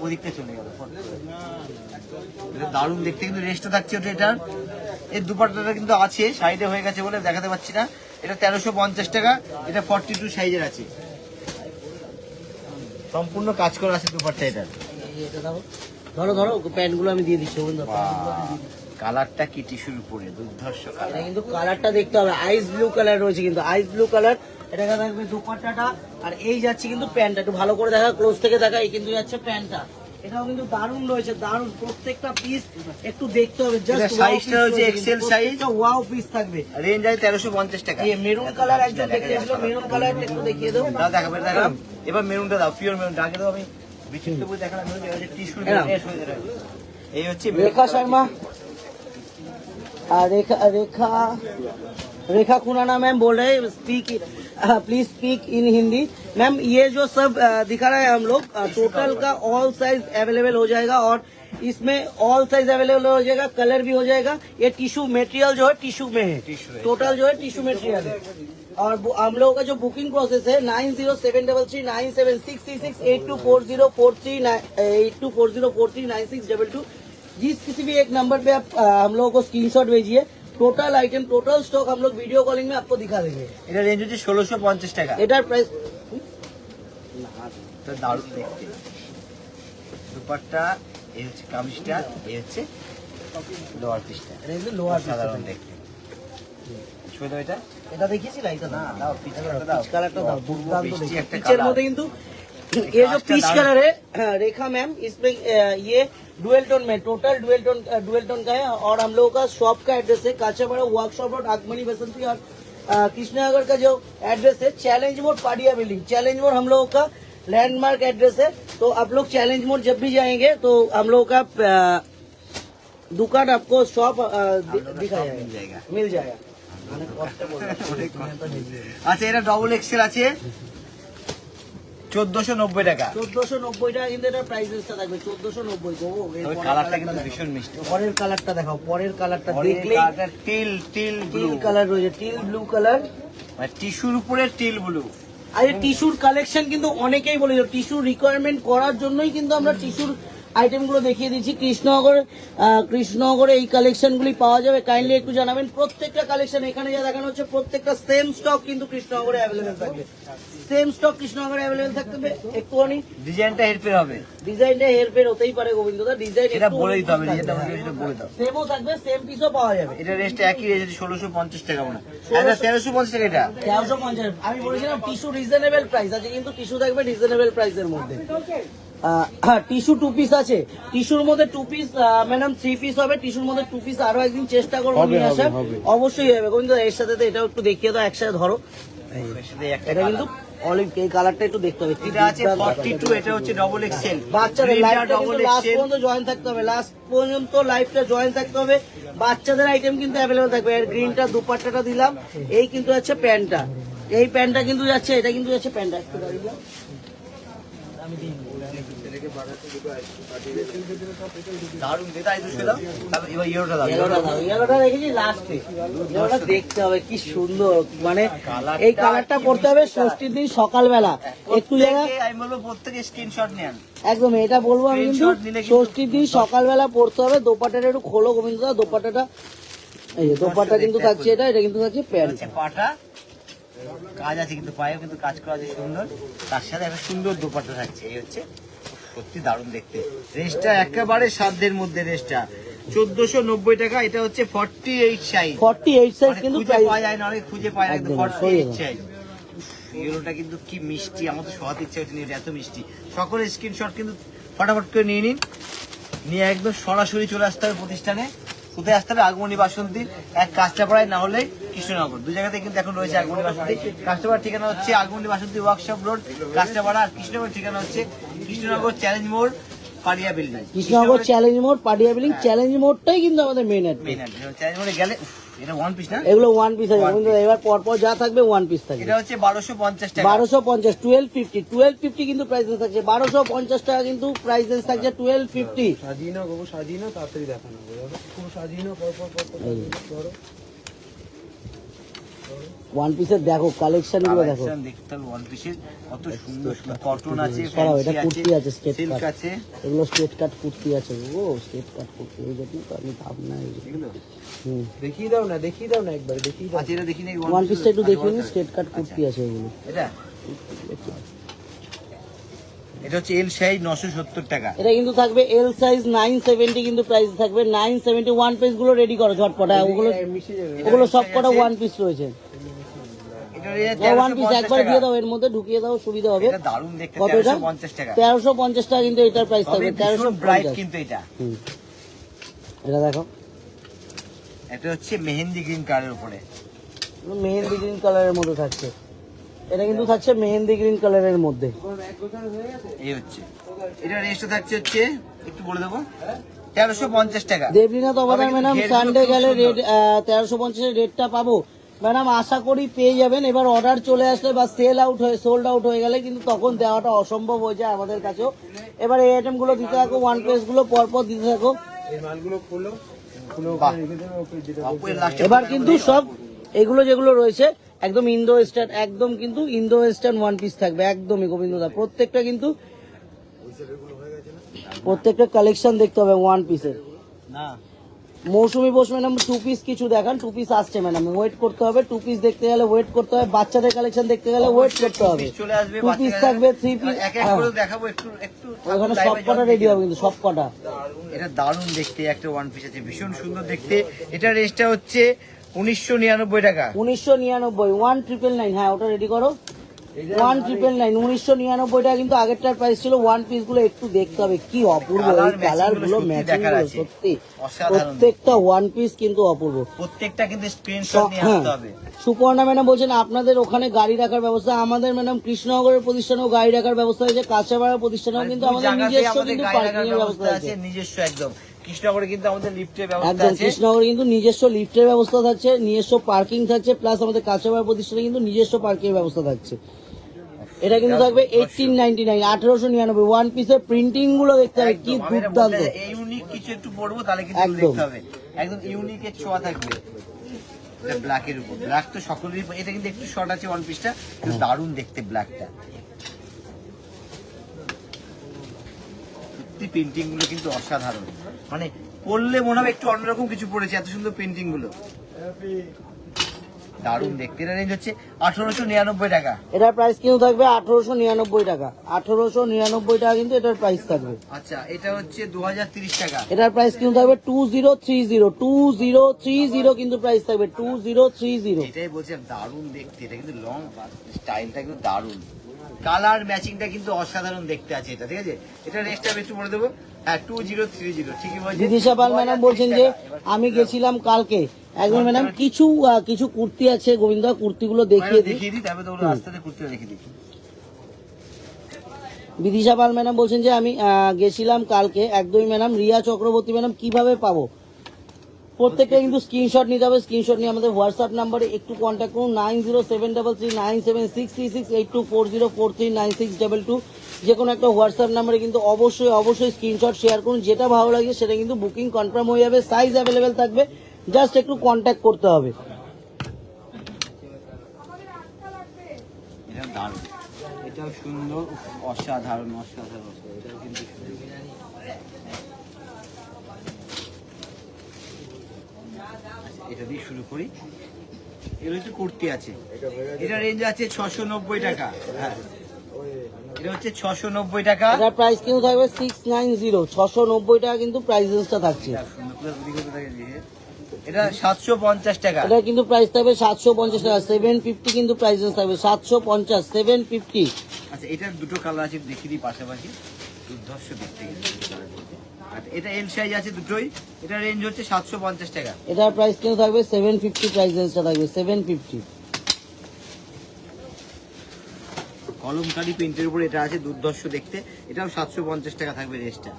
ওদিকটা চলে গেল। এটা দারুণ দেখতে, কিন্তু রেস্টটা থাকছে ওটা। এটার এর দুপাট্টাটা কিন্তু আছে, সাইডে হয়ে গেছে বলে দেখাতে পাচ্ছি না। এটা 1350 টাকা, এটা 42 সাইজের আছে, সম্পূর্ণ কাজ করা আছে দুপাট্টা এটার। এটা দাও, ধরো ধরো প্যান্টগুলো আমি দিয়ে দিচ্ছি। কালারটা কি টিস্যুর উপরে, দুর্ধর্ষ কালার। এটা কিন্তু কালারটা দেখতে হবে, আইস ব্লু কালার রয়েছে কিন্তু, আইস ব্লু কালার। এটা থাকবে দুপাট্টাটা, আর এই যাচ্ছে কিন্তু প্যান্টটা। একটু ভালো করে দেখা, ক্লোজ থেকে দেখা, এই কিন্তু যাচ্ছে প্যান্টটা। এটাও কিন্তু দারুণ রয়েছে, দারুণ। প্রত্যেকটা পিস একটু দেখতে হবে, জাস্ট এটা সাইজটা হচ্ছে এক্সেল সাইজ, ওয়াও পিস থাকবে। রেঞ্জ আছে 1350 টাকা। এই মেরুন কালার একজন দেখিয়েছিল, মেরুন কালার একটু দেখিয়ে দাও। দাও, দেখাবো, দেখালাম। এবার মেরুনটা দাও, পিওর মেরুন। আগে দাও, আমি বিচিত্র বলে দেখালাম মেরুন, এটা হচ্ছে টিস্যুর মেরুন। এই হচ্ছে रेखा शर्मा, रेखा खुराना मैम बोल रहे हैं, please speak in Hindi. Ma'am ये जो सब दिखा रहा है हम लोग, टोटल का ऑल साइज अवेलेबल हो जाएगा, और इसमें ऑल साइज अवेलेबल हो जाएगा, कलर भी हो जाएगा। ये टिश्यू मटेरियल जो है टिश्यू में है, टोटल जो है टिश्यू मटेरियल है। और हम लोगों का जो बुकिंग प्रोसेस है 90739676824043 जिस किसी भी एक नंबर पे आप हम लोगों को स्क्रीनशॉट भेजिए। टोटल आइटम, टोटल स्टॉक हम लोग वीडियो कॉलिंग में आपको दिखा देंगे। এটা রেঞ্জ হচ্ছে 1650 টাকা। एटार प्राइस এটা দারুণ দেখতে। দুপাট্টা, এই হচ্ছে কামিজটা, এই হচ্ছে লোয়ার পিসটা। লোয়ার সাধারণ দেখতে। শুয়ে দাও এটা। এটা দেখিয়েছিলা, এটা না দাও, পিচ কালারটা দাও। পিচ কালারটা দাও, দুর্দান্ত বৃষ্টি দেখতে। একটা পিচের কালার। মধ্যে কিন্তু ये जो कास्ट का पीच दाम- कलर है, रेखा मैम, इसमें ये डुअल टोन में, टोटल डुअल टोन का है। और हम लोगों का शॉप का एड्रेस है काचापाड़ा वर्कशॉप रोड, आगमनी बसंती, और कृष्णनगर का जो एड्रेस है चैलेंज मोड़, पाडिया बिल्डिंग। चैलेंज मोड़ हम लोगों का लैंडमार्क एड्रेस है। तो आप लोग चैलेंज मोड़ जब भी जाएंगे तो हम लोगों का दुकान आपको शॉप दिखा मिल जाएगा। मिल जाएगा। আচ্ছা, এটা ডবল এক্সেল আছে, 1490 টাকা। 1490 টাকা কিন্তু এটা প্রাইস রেঞ্জটা থাকবে 1490 গো। তবে কালারটা কিন্তু ভীষণ মিষ্টি। পরের কালারটা দেখাও, পরের কালারটা পরের দেখলেই কালারটা টিল ব্লু কালার রয়েছে, টিল ব্লু কালার। মানে টিস্যুর উপরে টিল ব্লু। আর এই টিস্যুর কালেকশন কিন্তু অনেকেই বলে টিস্যুর রিকোয়ারমেন্ট করার জন্যই কিন্তু আমরা টিস্যুর আইটেমগুলো দেখিয়ে দিচ্ছি। কৃষ্ণনগরে এই কালেকশনগুলি পাওয়া যাবে, কাইন্ডলি একটু জানাবেন। প্রত্যেকটা কালেকশন এখানে যা দেখানো হচ্ছে প্রত্যেকটা সেম স্টক কিন্তু কৃষ্ণনগরে অ্যাভেলেবেল থাকবে, সেম স্টক কৃষ্ণনগরে অ্যাভেলেবেল থাকবে। একটুখানি ডিজাইনটা হেরফের হবে, ডিজাইনটা হেরফের হতেই পারে গোবিন্দদা, ডিজাইন এটা বলে দিতে হবে, ডিজাইনটা বলে দাও। সেমও থাকবে, সেম পিসও পাওয়া যাবে। এটা রেঞ্জটা একই রেঞ্জ 1650 টাকা মনে হয়। এটা 1350 টাকা এটা। 1350। আমি বলেছিলাম টিস্যু রিজনেবল প্রাইস আছে, কিন্তু টিস্যু থাকবে রিজনেবল প্রাইসের মধ্যে। টিস্যু 2 পিস আছে, টিস্যুর মধ্যে 2 পিস ম্যাডাম 3 পিস হবে, টিস্যুর মধ্যে 2 পিস আরো একদিন চেষ্টা করবো নিয়ে আসার, অবশ্যই হবে গোবিন্দ। এর সাথে তো এটাও একটু দেখিয়ে দাও, একসাথে ধরো। এটা কিন্তু অলিভ, এই কালারটা একটু দেখতে হবে। এটা আছে 42, এটা হচ্ছে ডবল এক্সেল। বাচ্চাদের লাইফটা কিন্তু লাস্ট পর্যন্ত জয়েন থাকতে হবে, লাস্ট পর্যন্ত লাইফটা জয়েন থাকতে হবে। বাচ্চাদের আইটেম কিন্তু অ্যাভেলেবল থাকবে। এর গ্রিনটা দুপাট্টাটা দিলাম, এই কিন্তু আছে প্যান্টটা, এই প্যান্টটা কিন্তু যাচ্ছে, এটা কিন্তু যাচ্ছে প্যান্টটা। একটু দাঁড়িয়ে দাও। দারুন এটা এই দুটো দাও, তারপর এবার ইয়েলোটা দাও। ইয়েলোটা রেখেছি লাস্টে, ইয়েলোটা দেখতে হবে কি সুন্দর। মানে এই কালারটা পড়তে হবে ষষ্ঠীর দিন সকালবেলা একটু জায়গা, আমি বলবো প্রত্যেকে স্ক্রিনশট নেন একদম এটা বলবো আমি, কিন্তু ষষ্ঠীর দিন সকালবেলা পড়তে হবে। দোপাট্টাটা একটু খোলো গোবিন্দ দা, দোপাট্টাটা এই যে দোপাট্টা কিন্তু থাকছে, এটা কিন্তু থাকছে প্যান্ট। হচ্ছে পাটা কাজ আছে, কিন্তু পায়েও কিন্তু কাজ করা আছে সুন্দর, তার সাথে একটা সুন্দর দোপাট্টা থাকছে। এই হচ্ছে সত্যি দারুণ দেখতে। রেঞ্জটা একেবারে সাধ্যের মধ্যে, রেঞ্জটা 1490 টাকা। এটা হচ্ছে 48 সাইজ, 48 সাইজ কিন্তু খুঁজে পাওয়া যায় না, অনেক খুঁজে পায় না, কিন্তু 48 সাইজ। ইয়েলোটা কিন্তু কি মিষ্টি, আমার তো সহাতে ইচ্ছা হচ্ছে নিয়ে, এত মিষ্টি। সকলের স্ক্রিনশট কিন্তু ফটাফট করে নিয়ে নিন, নিয়ে একদম সরাসরি চলে আসতে হবে প্রতিষ্ঠানে। কোথায় আসতে হবে? আগমনী বাসন্তী, এক কাঁচরাপাড়ায়, না হলে কৃষ্ণনগর, দুই জায়গাতে কিন্তু এখন রয়েছে আগমনী বাসন্তী। কাঁচরাপাড়ার ঠিকানা হচ্ছে আগমনী বাসন্তী ওয়ার্কশপ রোড কাঁচরাপাড়া, আর কৃষ্ণনগর ঠিকানা হচ্ছে কৃষ্ণনগর চ্যালেঞ্জ মোড় পাড়িয়া বিল্ডিং। কৃষ্ণনগর চ্যালেঞ্জ মোড় পাড়িয়া বিল্ডিং, চ্যালেঞ্জ মোড়টাই কিন্তু আমাদের মেইন মেইন চ্যালেঞ্জ মোড়ে গেলে এটা ওয়ান পিস না, এগুলো ওয়ান পিস আছে কিন্তু এবার পরপর যা থাকবে ওয়ান পিস থাকবে। এটা হচ্ছে 1250 টাকা, 1250, 1250 কিন্তু প্রাইস থাকছে, 1250 টাকা কিন্তু প্রাইস থাকছে 1250। সাজিয়ে নাও বাবু, সাজিয়ে নাও, তাড়াতাড়ি দেখানো হবে, খুব সাজিয়ে নাও, পরপর ধরো। ওয়ান পিসের দেখো কালেকশন গুলো দেখো, কালেকশন দেখতে হবে ওয়ান পিসের, কত সুন্দর সুন্দর কটন আছে, সরাও, এটা ফ্যান্সি কুর্তি আছে, স্ট্রেট সিল্ক কাট আছে, এগুলো স্ট্রেট কাট কুর্তি আছে। ও স্ট্রেট কাট কুর্তি, এই দেখুন তো আমি ভাব না, এই যে এগুলো দেখিয়ে দাও না একবার, দেখিয়ে দাও। আচ্ছা এটা দেখি না, ওয়ান পিসটা একটু দেখিয়ে নিন, স্ট্রেট কাট কুর্তি আছে এগুলো। এটা হচ্ছে এল সাইজ 970 টাকা। এটা কিন্তু থাকবে এল সাইজ 970 কিন্তু প্রাইস থাকবে 970। ওয়ান পিস গুলো রেডি করো ঝটপট, ওগুলো মিশে যাবে। ওগুলো সব কটা ওয়ান পিস রয়েছে। এটা ওয়ান পিস একবার দিয়ে দাও, এর মধ্যে ঢুকিয়ে দাও, সুবিধা হবে। এটা দারুণ দেখতে, কত এটা? 1350 টাকা। 1350 টাকা কিন্তু এটার প্রাইস থাকবে, তবে ভীষণ ব্রাইট 1350। কিন্তু এটা। এটা দেখো, এটা হচ্ছে মেহেন্দি গ্রিন কালারের উপরে, মেহেন্দি গ্রিন কালারের মধ্যে থাকছে। এটা কিন্তু থাকছে মেহেন্দি গ্রিন কালারের মধ্যে। এই হচ্ছে এটা রেঞ্জটা থাকছে হচ্ছে একটু বলে দেবো 1350 টাকা। দেবলীনাথ অবদান ম্যাডাম সানডে গেলে রেট 1350 এর রেটটা পাবো ম্যাডাম, আশা করি পেয়ে যাবেন। এবার অর্ডার চলে আসলে বা সেল আউট হয়ে সোল্ড আউট হয়ে গেলে কিন্তু তখন দেওয়াটা অসম্ভব হয়ে যায় আমাদের কাছেও। এবার এই আইটেম গুলো দিতে থাকো, ওয়ান পিস গুলো পরপর দিতে থাকো। এই মালগুলো খোলো, বাহ। রেখে দেবে, ওকে যেটা আপুর last এ এবার কিন্তু সব এগুলো যেগুলো রয়েছে একদম ইন্দো ওয়েস্টার্ন, একদম কিন্তু ইন্দো ওয়েস্টার্ন ওয়ান পিস থাকবে একদমই গোবিন্দদা। প্রত্যেকটা কিন্তু প্রত্যেকটা কালেকশন দেখতে হবে ওয়ান পিসের। না মৌসুমী বোস ম্যাডাম 2 পিস কিছু দেখান, 2 পিস আসছে ম্যাডাম, ওয়েট করতে হবে। 2 পিস দেখতে গেলে ওয়েট করতে হবে, বাচ্চাদের কালেকশন দেখতে গেলে ওয়েট করতে হবে। চলে আসবে 2 পিস থাকবে, 3 পিস, এক এক করে দেখাবো, একটু একটু ওখানে সব কটা রেডি হবে কিন্তু সব কটা। এটা দারুণ দেখতে, একটা ওয়ান পিস আছে ভীষণ সুন্দর দেখতে। এটা রেঞ্জটা হচ্ছে 1999 টাকা। 1999, 1999, হ্যাঁ ওটা রেডি করো। 1999, 1999 টাকা কিন্তু আগেরটার প্রাইস ছিল। ওয়ান পিস গুলো একটু দেখতে হবে কি অপূর্ব, এই কালার গুলো ম্যাচিং গুলো সত্যি প্রত্যেকটা ওয়ান পিস কিন্তু অপূর্ব। প্রত্যেকটা কিন্তু স্ক্রিনশট নিয়ে আসতে হবে। সুপর্ণা ম্যাডাম বলছেন আপনাদের ওখানে গাড়ি রাখার ব্যবস্থা, আমাদের ম্যাডাম কৃষ্ণনগরের প্রতিষ্ঠানেও গাড়ি রাখার ব্যবস্থা হয়েছে, কাঁচাপাড়ার প্রতিষ্ঠানেও কিন্তু আমাদের নিজস্ব কিন্তু পার্কিং এর ব্যবস্থা আছে। নিজস্ব একদম কৃষ্ণনগরে কিন্তু আমাদের লিফটের ব্যবস্থা একদম আছে। কৃষ্ণনগরে কিন্তু নিজস্ব লিফটের ব্যবস্থা থাকছে, নিজস্ব পার্কিং থাকছে, প্লাস আমাদের কাঁচাপাড়ার প্রতিষ্ঠানে কিন্তু নিজস্ব পার্কিং এর ব্যবস্থা থাকছে। এটা কিন্তু থাকবে 1899, 1899। ওয়ান পিসের প্রিন্টিং গুলো দেখতে হবে কি একদম, আমি এটা দুর্দান্ত। বলতে- এই ইউনিক কিছু একটু পড়বো তাহলে কিন্তু একদম। দেখতে হবে, একদম ইউনিকের ছোঁয়া থাকবে। এটা ব্ল্যাকের উপর, ব্ল্যাক তো সকলেরই, এটা কিন্তু একটু শর্ট আছে ওয়ান পিসটা, কিন্তু দারুণ দেখতে ব্ল্যাকটা। সত্যি প্রিন্টিং গুলো কিন্তু অসাধারণ, মানে পড়লে মনে হবে একটু অন্যরকম কিছু পড়েছে, এত সুন্দর প্রিন্টিং গুলো, দারুণ দেখতে। এটা রেঞ্জ হচ্ছে 1899 টাকা। এটার প্রাইস কিন্তু থাকবে 1899 টাকা, 1899 টাকা কিন্তু এটার প্রাইস থাকবে। আচ্ছা, এটা হচ্ছে 2030 টাকা। এটার প্রাইস কিন্তু থাকবে 2030 কিন্তু প্রাইস থাকবে 2030। এটাই বলছিলাম, দারুণ দেখতে, এটা কিন্তু লং স্টাইলটা কিন্তু দারুণ, কালার ম্যাচিংটা কিন্তু অসাধারণ দেখতে আছে এটা, ঠিক আছে। এটা নেক্সট টাইম একটু বলে দেবো, হ্যাঁ 2030, ঠিকই বলছি। বিদিশা পাল ম্যাডাম বলছেন যে আমি গেছিলাম কালকে, একদম ম্যাডাম কিছু কুর্তি আছে গোবিন্দা, কুর্তিগুলো দেখিয়ে দিই। দেখিয়ে দিই, তারপরে তো ওগুলো আস্তে আস্তে করতে দেখিয়ে দিই। বিদিশা পাল ম্যাডাম বলছেন যে আমি গেছিলাম কালকে, একদমই ম্যাডাম। রিয়া চক্রবর্তী ম্যাডাম কিভাবে পাবো? প্রত্যেকটা কিন্তু স্ক্রিনশট নিতে হবে, স্ক্রিনশট নিয়ে আমাদের হোয়াটসঅ্যাপ নাম্বারে একটু কন্ট্যাক্ট করুন, 9073397632, যে কোনো একটা হোয়াটসঅ্যাপ নাম্বারে কিন্তু অবশ্যই স্ক্রিনশট শেয়ার করুন, যেটা ভালো লাগে সেটা কিন্তু বুকিং কনফার্ম হয়ে যাবে, সাইজ অ্যাভেলেবেল থাকবে, জাস্ট একটু কন্ট্যাক্ট করতে হবে। এটা দারুণ, এটাও সুন্দর, অসাধারণ অসাধারণ, এটাও কিন্তু সুন্দর। এটা দিয়ে শুরু করি, এর হচ্ছে কুর্তি আছে, এটা রেঞ্জ আছে 690 টাকা। হ্যাঁ, এটা হচ্ছে 690 টাকা। এটার প্রাইস কিন্তু থাকবে 690, 690 টাকা কিন্তু প্রাইস রেঞ্জটা থাকছে। এটা 750 টাকা। এটা কিন্তু প্রাইস থাকবে 750 টাকা, 750 কিন্তু প্রাইস রেঞ্জ থাকবে 750, 750। আচ্ছা, এটার দুটো কালার আছে, দেখিয়ে দিই পাশাপাশি, দুর্ধর্ষ দেখতে কিন্তু। আচ্ছা, এটা এল সাইজ আছে দুটোই, এটা রেঞ্জ হচ্ছে 750 টাকা। এটার প্রাইস কিন্তু থাকবে 750, প্রাইস রেঞ্জটা থাকবে 750। কলমকারি প্রিন্টের উপর এটা আছে, দুর্ধর্ষ দেখতে, এটাও 750 টাকা থাকবে রেঞ্জটা।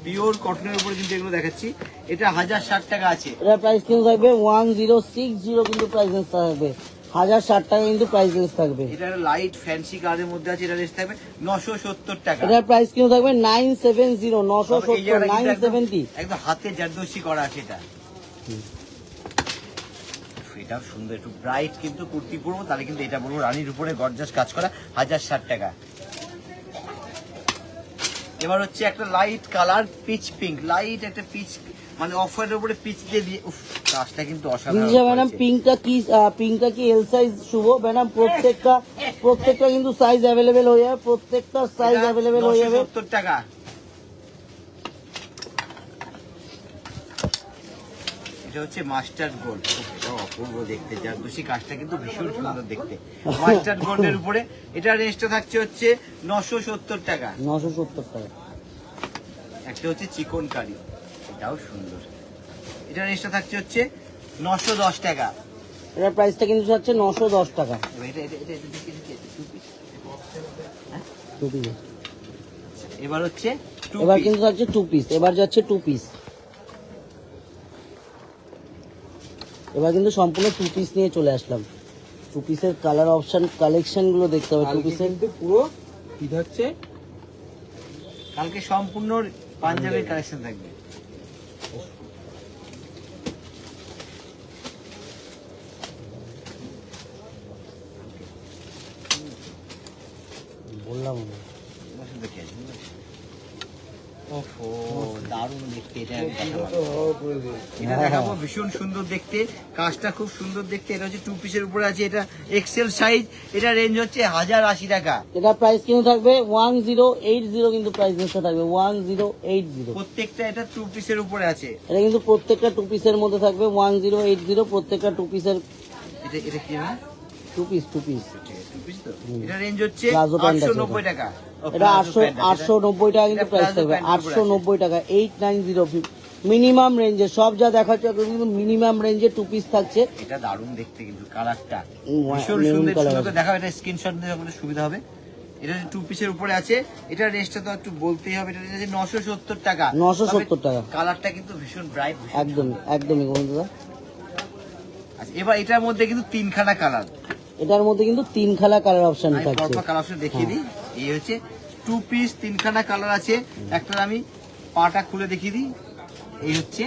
পিওর কটনের উপরে কিন্তু এগুলো দেখাচ্ছি, এটা 1060 টাকা আছে। এটার প্রাইস কিন্তু থাকবে 1060 কিন্তু প্রাইস রেঞ্জ থাকবে, 1060 টাকা কিন্তু প্রাইস রেঞ্জ থাকবে। এটা লাইট ফ্যান্সি কালারের মধ্যে আছে, এটা রেঞ্জ থাকবে 970 টাকা। এটার প্রাইস কিন্তু থাকবে 970, এই 970, জায়গাটা কিন্তু 970। একদম হাতে জারদোসি করা আছে এটা। এটাও সুন্দর, একটু ব্রাইট কিন্তু কুর্তি পরবো তাহলে কিন্তু এটা বলবো, রানীর উপরে গর্জাস কাজ করা, 1060 টাকা। এবার হচ্ছে একটা light colour pitch pink, light একটা পিচ, মানে অফ হোয়াইটের উপরে পিচ দিয়ে দিয়ে, উফ, কাজটা কিন্তু বিদিশা ম্যাডাম অসাধারণ। পিঙ্কটা কি এল সাইজ শুভ ম্যাডাম? প্রত্যেকটা কিন্তু সাইজ অ্যাভেলেবেল হয়ে যাবে, প্রত্যেকটা সাইজ অ্যাভেলেবেল হয়ে যাবে। 970 টাকা। এটা হচ্ছে মাস্টার্ড গোল্ড, এটাও অপূর্ব দেখতে, জারদোসি কাজটা কিন্তু ভীষণ সুন্দর দেখতে, মাস্টার্ড গোল্ডের উপরে। এটা রেঞ্জটা থাকছে হচ্ছে 970 টাকা। 970 টাকা। একটা হচ্ছে চিকন কারি, এটাও সুন্দর, এটা রেঞ্জটা থাকছে হচ্ছে 910 টাকা। এটার প্রাইসটা কিন্তু হচ্ছে 910 টাকা। এবার এটা দেখি, two piece। হ্যাঁ? Two piece. এবার হচ্ছে two এবার piece। কিন্তু যাচ্ছে টু পিস, এবার যাচ্ছে টু পিস। এবার কিন্তু সম্পূর্ণ টু পিস নিয়ে চলে আসলাম। টু পিসের কালার অপশন কালেকশন গুলো দেখতে হবে। টু কালকে পিসের কিন্তু পুরো কি হচ্ছে, কালকে সম্পূর্ণ পাঞ্জাবের কালেকশন থাকবে। বললাম দেখে আসি। ওহো, দারুণ দেখতে, এটা এটা দেখাবো, ভীষণ সুন্দর দেখতে, কাজটা খুব সুন্দর দেখতে। এটা হচ্ছে টু পিসের উপরে আছে, এটা এক্সেল সাইজ, এটা রেঞ্জ হচ্ছে 1080 টাকা। এটা প্রাইস কিন্তু থাকবে 1080 কিন্তু প্রাইস রেঞ্জটা থাকবে 1080। প্রত্যেকটা এটা টু পিসের উপরে আছে। এটা কিন্তু প্রত্যেকটা টু পিসের মধ্যে থাকবে 1080, প্রত্যেকটা টু পিসের। এটা এটা কি না, টু পিস টু পিস তো, এটা রেঞ্জ হচ্ছে প্লাজো প্যান্ট আছে 890 টাকা। ও, এটা প্লাজো প্যান্ট আছে, 890 টাকা কিন্তু এটা প্রাইস প্লাজো থাকবে, প্যান্টের উপরে আছে। 890 টাকা, 890 মিনিমাম রেঞ্জে। সব যা দেখাচ্ছে কিন্তু মিনিমাম রেঞ্জে টু পিস থাকছে। এটা দারুণ দেখতে কিন্তু কালারটা মেরুন ভীষণ সুন্দর, কালার সুন্দর আছে। দেখা, এটা স্ক্রিনশট নিতে আমাদের সুবিধা হবে। এটা টু পিসের উপরে আছে, এটা রেঞ্জটা তো একটু বলতেই হবে, এটা রেঞ্জ 970 টাকা। 970 টাকা। কালারটা কিন্তু ভীষণ ব্রাইট, একদমই বন্ধুরা। আচ্ছা এবার এটার মধ্যে কিন্তু তিনখানা কালার, এটার মধ্যে কিন্তু 3 খালা কালার অপশন আমি থাকছে। পরপর কালার অপশন দেখিয়ে দিই। এই হচ্ছে 2 পিস, তিনখানা কালার আছে। একটা আমি পাটা খুলে দেখিয়ে দিই। এই হচ্ছে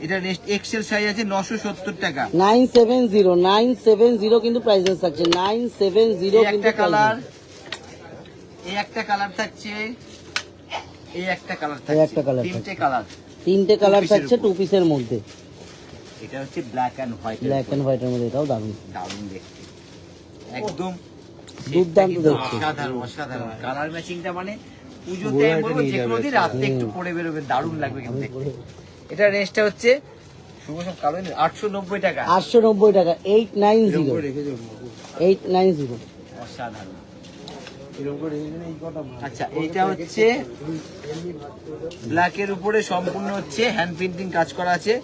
এটা নেক্সট এক্সেল সাইজ আছে 970 টাকা। 970 কিন্তু প্রাইসেস থাকছে 970 এই কিন্তু একটা কালার, prices। এই একটা কালার থাকছে, এই একটা কালার এই থাকছে, একটা কালার তিনটে থাকছে। কালার। 3টে কালার piece-এর থাকছে উপর। 2 পিসের মধ্যে, এটা হচ্ছে black and white, black and হোয়াইটের মধ্যে, এটাও দারুণ। দারুণ দেখতে, একদম দুর্দান্ত কিন্তু দেখতে। অসাধারণ অসাধারণ কালার ম্যাচিংটা, মানে পুজোতে আমি বলবো যে কোনো দিন রাতে একটু পরে বেরোবে, দারুণ লাগবে কিন্তু দেখতে। এটা রেঞ্জটা হচ্ছে শুভ সব কালো 890 টাকা। 890 টাকা, 890, রেখে দেবো 890। অসাধারণ। এরকম করে রেখে দেবেন, এই কটা মাল। আচ্ছা এইটা হচ্ছে ব্ল্যাকের উপরে সম্পূর্ণ হচ্ছে হ্যান্ড প্রিন্টিং কাজ করা আছে,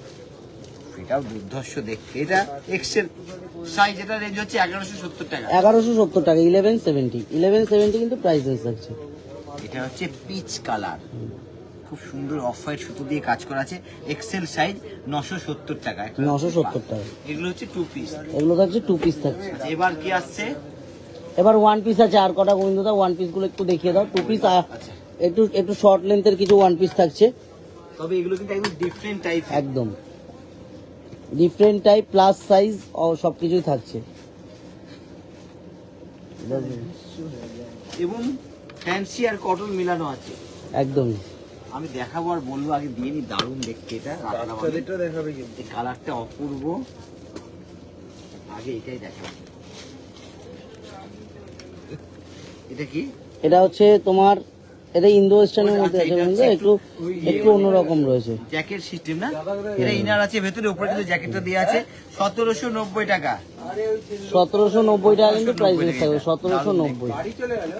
এটাও দুর্ধর্ষ দেখতে। এটা এক্সেল সাইজ, এটা রেঞ্জ হচ্ছে 1170 টাকা। 1170 টাকা, 1170 কিন্তু প্রাইসেস থাকছে। এটা হচ্ছে পিচ কালার, খুব সুন্দর অফ হোয়াইট সুতো দিয়ে কাজ করা আছে, এক্সেল সাইজ 970 টাকা। 970 টাকা, এগুলো হচ্ছে 2 পিস। এগুলো থাকছে 2 পিস থাকছে। এবার কি আসছে? এবার 1 পিস আছে, আর কটা গোবিন্দ দা 1 পিস গুলো একটু দেখিয়ে দাও। 2 পিস আচ্ছা একটু একটু শর্ট লেন্থের কিছু 1 পিস থাকছে, তবে এগুলো কিন্তু একদম ডিফারেন্ট টাইপ, একদম ডিফারেন্ট টাইপ, প্লাস সাইজ ও সবকিছুই থাকছে। এবং ফ্যান্সি আর কটন মিলানো আছে। একদম আমি দেখাবো আর বলবো, আগে দিয়ে নি, দারুণ দেখতে এটা। বাচ্চাদেরটা দেখাবে কিন্তু। এই কালারটা অপূর্ব, আগে এটাই দেখাবো। এটা কি? এটা হচ্ছে তোমার, এটা ইন্দো ওয়েস্টার্নের মধ্যে আছে এটা বন্ধু, হচ্ছে একটু একটু অন্যরকম রয়েছে। জ্যাকেট সিস্টেম না, এটা ইনার আছে ভেতরে, উপরে কিন্তু জ্যাকেটটা দেওয়া আছে। 1790 টাকা। 1790 টাকা কিন্তু প্রাইসেস থাকবে, 1790। বাড়ি চলে গেল।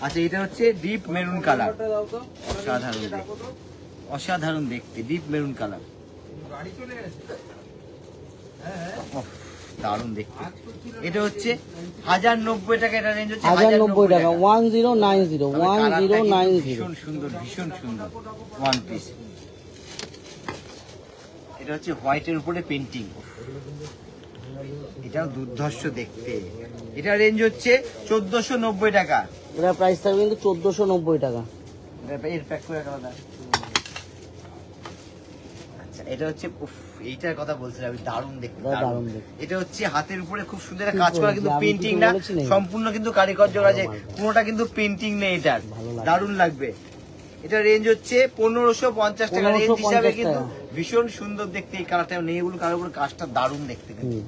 আচ্ছা এটা হচ্ছে ডিপ মেরুন কালার, ওটা দাও তো। অসাধারণ দেখতে, অসাধারণ দেখতে, ডিপ মেরুন কালার, বাড়ি চলে গেছে। দারুণ দেখতে। এটা হচ্ছে 1090 টাকা, এটা রেঞ্জ হচ্ছে 1090 টাকা, 1090, তবে কালারটা কিন্তু 1090। ভীষণ সুন্দর, ভীষণ সুন্দর ওয়ান পিস। এটা হচ্ছে হোয়াইটের উপরে পেন্টিং, এটাও দুর্ধর্ষ দেখতে। এটা রেঞ্জ হচ্ছে 1490 টাকা। এটা প্রাইস থাকবে কিন্তু 1490 টাকা। এর প্যাক করে রাখা দাদা। আচ্ছা এটা হচ্ছে, উফ, এইটার কথা বলছিলাম আমি, দারুণ দেখতে, দারুণ দারুণ। দেখতে। এটা হচ্ছে হাতের উপরে খুব সুন্দর একটা কাজ করা, কিন্তু আমি পেন্টিং তোকে না, বলেছি না। সম্পূর্ণ কিন্তু কারিগর জোড়া আছে, কোনোটা কিন্তু পেন্টিং নেই এটার, ভালো লাগবে। দারুণ লাগবে। এটা রেঞ্জ হচ্ছে 1550 টাকা, রেঞ্জ 1550 হিসাবে কিন্তু টাকা। ভীষণ সুন্দর দেখতে। এই কালারটা নেই, এগুলো কালার উপরে কাজটা দারুণ দেখতে কিন্তু।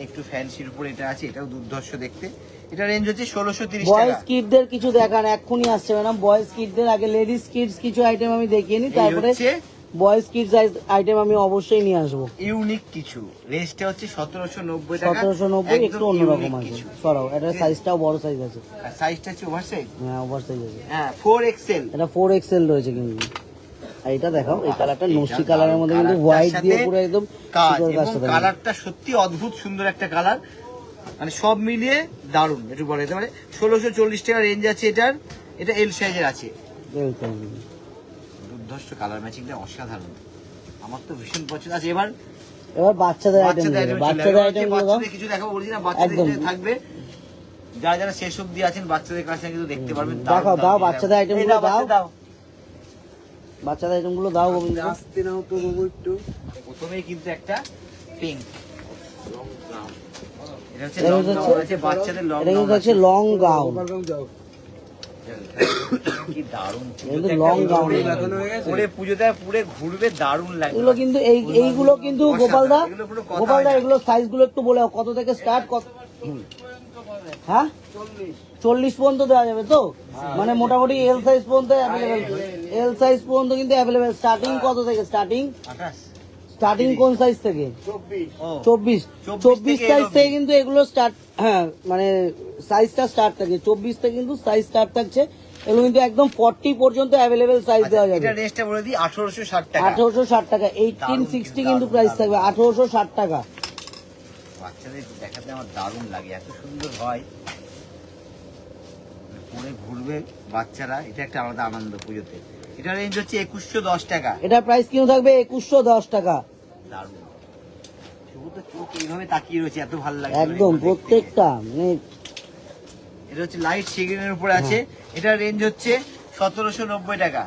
একটু ফ্যান্সির উপরে এটা আছে, এটাও দুর্ধর্ষ দেখতে। এটা রেঞ্জ হচ্ছে 1630 টাকা। বয়েজ কিডদের কিছু দেখান, এক্ষুনি আসছে ম্যাডাম। বয়েজ কিডদের আগে লেডিস কিডস কিছু আইটেম আমি দেখিয়ে নিই, এই তারপরে হচ্ছে বয়েজ কিডস আইটেম আমি অবশ্যই নিয়ে আসবো। ইউনিক কিছু, রেঞ্জটা হচ্ছে 1790 টাকা। 1790, একটু একদম অন্যরকম unique আছে। কিছু। সরাও, এটা সাইজটাও বড় সাইজ আছে। আর সাইজটা হচ্ছে ওভার সাইজ, হ্যাঁ ওভার সাইজ আছে। হ্যাঁ 4XL। এটা 4XL রয়েছে কিন্তু। আর এটা দেখাও, এই কালারটা নস্টি কালারের মধ্যে কিন্তু হোয়াইট দিয়ে পুরো একদম কাজ, সুন্দর এবং কাজটা দেখানো। কালারটা সত্যি অদ্ভুত সুন্দর একটা কালার, মানে সব মিলিয়ে দারুণ। একটু বলে দিতে পারে 1640 টাকা রেঞ্জ আছে এটার। এটা এল সাইজের আছে, দুর্ধর্ষ কালার ম্যাচিংটা অসাধারণ, আমার তো ভীষণ পছন্দ আছে। এবার এবার বাচ্চাদের আইটেম, বাচ্চাদের item চলে বাচ্চাদের যাবে। আইটেম গুলো দাও। বাচ্চাদের কিছু দেখাবো বলছি না, বাচ্চাদের একদম। কিছু থাকবে, যারা যারা শেষ অব্দি আছেন বাচ্চাদের কাছে কিন্তু দেখতে পারবেন। দেখাও, দাও বাচ্চাদের আইটেম এই গুলো দাও, দাও, দাও। বাচ্চাদের আইটেম গুলো দাও গোবিন্দ। আসতে নাও তো বাবু একটু। প্রথমেই কিন্তু একটা পিঙ্ক, এটা হচ্ছে এটা লং হচ্ছে- গাউন আছে, বাচ্চাদের লং এটা কিন্তু গাউন হচ্ছে লং গাউন, ওভারকাম যাও। কি দারুণ, কিন্তু long gown এর লাগানো হয়ে গেছে। পুরে পুজোতে পুরে ঘুরবে, দারুণ লাগবে। এগুলো কিন্তু এইগুলো কিন্তু গোপালদা, এগুলো পুরো কথা গোপালদা হয় না। এগুলো সাইজ গুলো একটু বলে দাও, কত থেকে স্টার্ট, কত? হ্যাঁ 40 পর্যন্ত দেওয়া যাবে তো, মানে মোটামুটি এল সাইজ পর্যন্ত অ্যাভেলেবেল, এল সাইজ পর্যন্ত কিন্তু অ্যাভেলেবেল। স্টার্টিং কত থেকে স্টার্টিং? 28 স্টার্টিং কোন সাইজ থেকে? ও 24 24 সাইজ থেকে থেকে কিন্তু এগুলো স্টার্ট, হ্যাঁ মানে সাইজটা স্টার্ট থাকে 24 থেকে কিন্তু সাইজ স্টার্ট থাকছে। এগুলো কিন্তু একদম 40 পর্যন্ত অ্যাভেলেবেল সাইজ আচ্ছা, দেওয়া যাবে। এটা রেঞ্জটা বলে দিই 1860 টাকা। 1860 টাকা, 1860 কিন্তু প্রাইস থাকবে, 1860 টাকা। বাচ্চাদের দেখাতে আমার দারুণ লাগে, এত সুন্দর হয়, পরে ঘুরবে বাচ্চারা, এটা একটা আলাদা আনন্দ পুজোতে। এটা রেঞ্জ হচ্ছে 2110 টাকা। এটা প্রাইস কিন্তু থাকবে 2110 টাকা। দারুণ, শুধু তো চোখ এইভাবে তাকিয়ে রয়েছে, এত ভালো লাগে একদম প্রত্যেকটা মানে এটা হচ্ছে লাইট সেগ্রেনের উপরে আছে। এটা রেঞ্জ হচ্ছে 1790 টাকা।